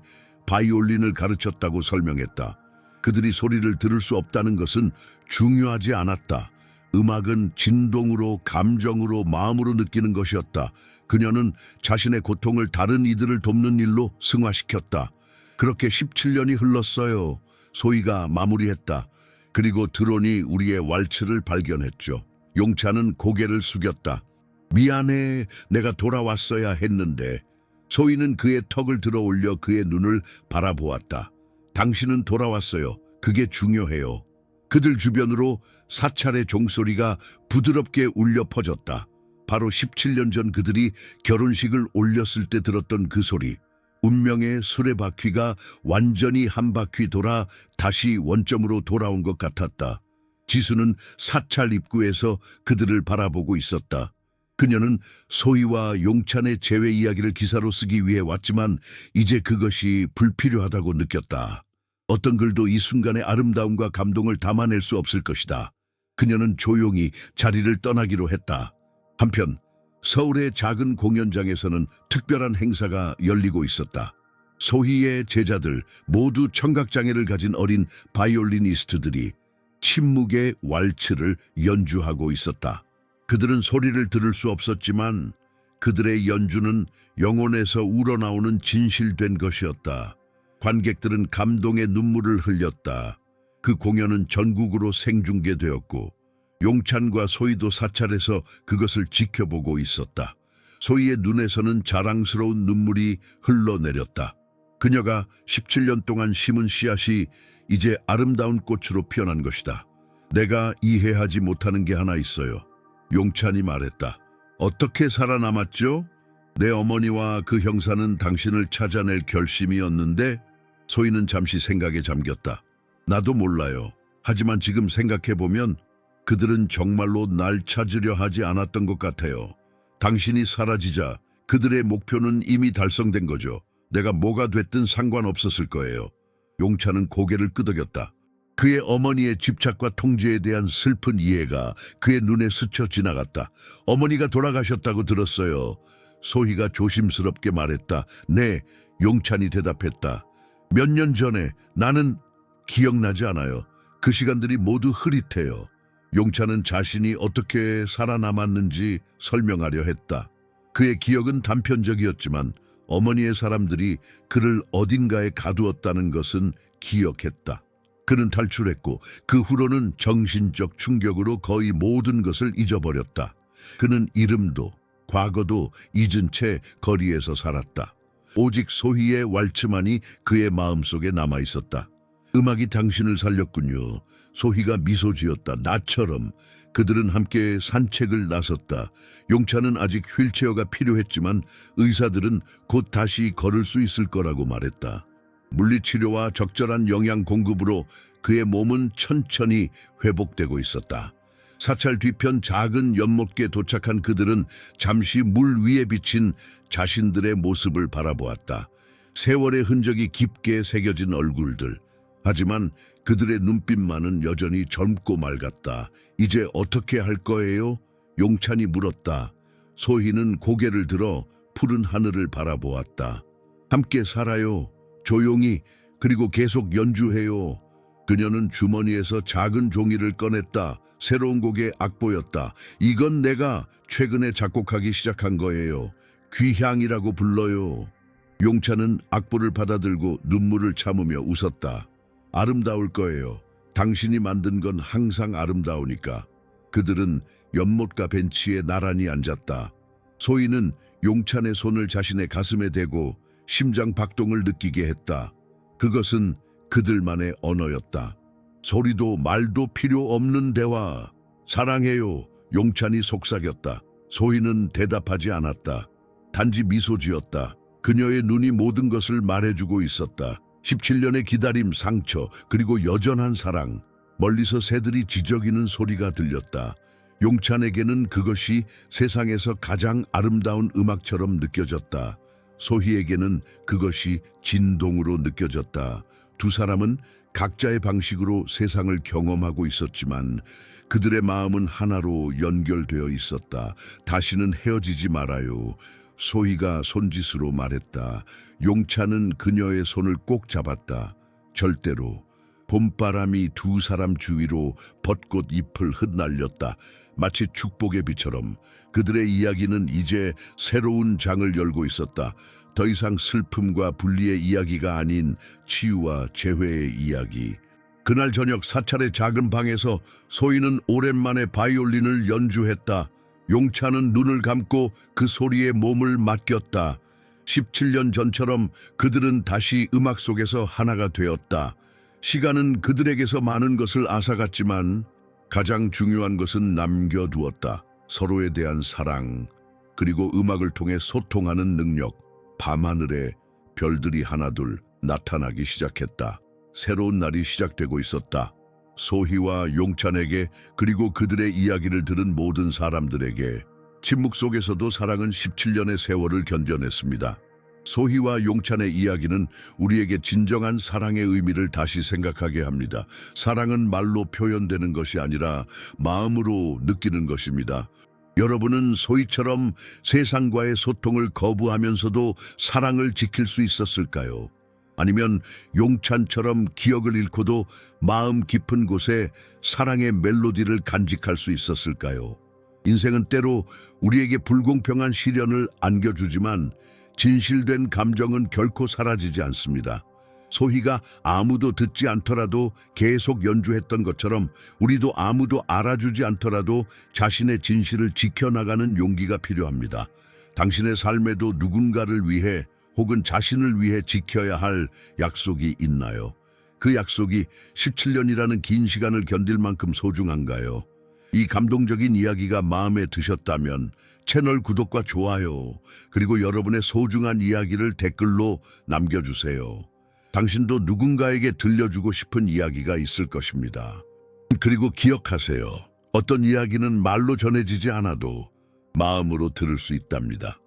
바이올린을 가르쳤다고 설명했다. 그들이 소리를 들을 수 없다는 것은 중요하지 않았다. 음악은 진동으로, 감정으로, 마음으로 느끼는 것이었다. 그녀는 자신의 고통을 다른 이들을 돕는 일로 승화시켰다. 그렇게 17년이 흘렀어요. 소희가 마무리했다. 그리고 드론이 우리의 왈츠를 발견했죠. 용찬은 고개를 숙였다. 미안해, 내가 돌아왔어야 했는데. 소희는 그의 턱을 들어 올려 그의 눈을 바라보았다. 당신은 돌아왔어요. 그게 중요해요. 그들 주변으로 사찰의 종소리가 부드럽게 울려 퍼졌다. 바로 17년 전 그들이 결혼식을 올렸을 때 들었던 그 소리. 운명의 수레바퀴가 완전히 한 바퀴 돌아 다시 원점으로 돌아온 것 같았다. 지수는 사찰 입구에서 그들을 바라보고 있었다. 그녀는 소희와 용찬의 재회 이야기를 기사로 쓰기 위해 왔지만 이제 그것이 불필요하다고 느꼈다. 어떤 글도 이 순간의 아름다움과 감동을 담아낼 수 없을 것이다. 그녀는 조용히 자리를 떠나기로 했다. 한편 서울의 작은 공연장에서는 특별한 행사가 열리고 있었다. 소희의 제자들, 모두 청각장애를 가진 어린 바이올리니스트들이 침묵의 왈츠를 연주하고 있었다. 그들은 소리를 들을 수 없었지만 그들의 연주는 영혼에서 우러나오는 진실된 것이었다. 관객들은 감동의 눈물을 흘렸다. 그 공연은 전국으로 생중계되었고 용찬과 소희도 사찰에서 그것을 지켜보고 있었다. 소희의 눈에서는 자랑스러운 눈물이 흘러내렸다. 그녀가 17년 동안 심은 씨앗이 이제 아름다운 꽃으로 피어난 것이다. 내가 이해하지 못하는 게 하나 있어요. 용찬이 말했다. 어떻게 살아남았죠? 내 어머니와 그 형사는 당신을 찾아낼 결심이었는데. 소희는 잠시 생각에 잠겼다. 나도 몰라요. 하지만 지금 생각해보면 그들은 정말로 날 찾으려 하지 않았던 것 같아요. 당신이 사라지자 그들의 목표는 이미 달성된 거죠. 내가 뭐가 됐든 상관없었을 거예요. 용찬은 고개를 끄덕였다. 그의 어머니의 집착과 통제에 대한 슬픈 이해가 그의 눈에 스쳐 지나갔다. 어머니가 돌아가셨다고 들었어요. 소희가 조심스럽게 말했다. 네, 용찬이 대답했다. 몇 년 전에. 나는 기억나지 않아요. 그 시간들이 모두 흐릿해요. 용찬은 자신이 어떻게 살아남았는지 설명하려 했다. 그의 기억은 단편적이었지만 어머니의 사람들이 그를 어딘가에 가두었다는 것은 기억했다. 그는 탈출했고 그 후로는 정신적 충격으로 거의 모든 것을 잊어버렸다. 그는 이름도 과거도 잊은 채 거리에서 살았다. 오직 소희의 왈츠만이 그의 마음속에 남아있었다. 음악이 당신을 살렸군요. 소희가 미소 지었다. 나처럼. 그들은 함께 산책을 나섰다. 용찬은 아직 휠체어가 필요했지만 의사들은 곧 다시 걸을 수 있을 거라고 말했다. 물리치료와 적절한 영양 공급으로 그의 몸은 천천히 회복되고 있었다. 사찰 뒤편 작은 연못계에 도착한 그들은 잠시 물 위에 비친 자신들의 모습을 바라보았다. 세월의 흔적이 깊게 새겨진 얼굴들. 하지만 그들의 눈빛만은 여전히 젊고 맑았다. 이제 어떻게 할 거예요? 용찬이 물었다. 소희는 고개를 들어 푸른 하늘을 바라보았다. 함께 살아요. 조용히. 그리고 계속 연주해요. 그녀는 주머니에서 작은 종이를 꺼냈다. 새로운 곡의 악보였다. 이건 내가 최근에 작곡하기 시작한 거예요. 귀향이라고 불러요. 용찬은 악보를 받아들고 눈물을 참으며 웃었다. 아름다울 거예요. 당신이 만든 건 항상 아름다우니까. 그들은 연못가 벤치에 나란히 앉았다. 소희는 용찬의 손을 자신의 가슴에 대고 심장 박동을 느끼게 했다. 그것은 그들만의 언어였다. 소리도 말도 필요 없는 대화. 사랑해요. 용찬이 속삭였다. 소희는 대답하지 않았다. 단지 미소 지었다. 그녀의 눈이 모든 것을 말해주고 있었다. 17년의 기다림, 상처, 그리고 여전한 사랑. 멀리서 새들이 지저귀는 소리가 들렸다. 용찬에게는 그것이 세상에서 가장 아름다운 음악처럼 느껴졌다. 소희에게는 그것이 진동으로 느껴졌다. 두 사람은 각자의 방식으로 세상을 경험하고 있었지만 그들의 마음은 하나로 연결되어 있었다. 다시는 헤어지지 말아요. 소희가 손짓으로 말했다. 용찬은 그녀의 손을 꼭 잡았다. 절대로. 봄바람이 두 사람 주위로 벚꽃 잎을 흩날렸다. 마치 축복의 비처럼 그들의 이야기는 이제 새로운 장을 열고 있었다. 더 이상 슬픔과 분리의 이야기가 아닌 치유와 재회의 이야기. 그날 저녁 사찰의 작은 방에서 소희는 오랜만에 바이올린을 연주했다. 용찬은 눈을 감고 그 소리에 몸을 맡겼다. 17년 전처럼 그들은 다시 음악 속에서 하나가 되었다. 시간은 그들에게서 많은 것을 앗아갔지만 가장 중요한 것은 남겨두었다. 서로에 대한 사랑, 그리고 음악을 통해 소통하는 능력. 밤하늘에 별들이 하나둘 나타나기 시작했다. 새로운 날이 시작되고 있었다. 소희와 용찬에게, 그리고 그들의 이야기를 들은 모든 사람들에게 침묵 속에서도 사랑은 17년의 세월을 견뎌냈습니다. 소희와 용찬의 이야기는 우리에게 진정한 사랑의 의미를 다시 생각하게 합니다. 사랑은 말로 표현되는 것이 아니라 마음으로 느끼는 것입니다. 여러분은 소희처럼 세상과의 소통을 거부하면서도 사랑을 지킬 수 있었을까요? 아니면 용찬처럼 기억을 잃고도 마음 깊은 곳에 사랑의 멜로디를 간직할 수 있었을까요? 인생은 때로 우리에게 불공평한 시련을 안겨주지만 진실된 감정은 결코 사라지지 않습니다. 소희가 아무도 듣지 않더라도 계속 연주했던 것처럼 우리도 아무도 알아주지 않더라도 자신의 진실을 지켜나가는 용기가 필요합니다. 당신의 삶에도 누군가를 위해 혹은 자신을 위해 지켜야 할 약속이 있나요? 그 약속이 17년이라는 긴 시간을 견딜 만큼 소중한가요? 이 감동적인 이야기가 마음에 드셨다면 채널 구독과 좋아요, 그리고 여러분의 소중한 이야기를 댓글로 남겨주세요. 당신도 누군가에게 들려주고 싶은 이야기가 있을 것입니다. 그리고 기억하세요. 어떤 이야기는 말로 전해지지 않아도 마음으로 들을 수 있답니다.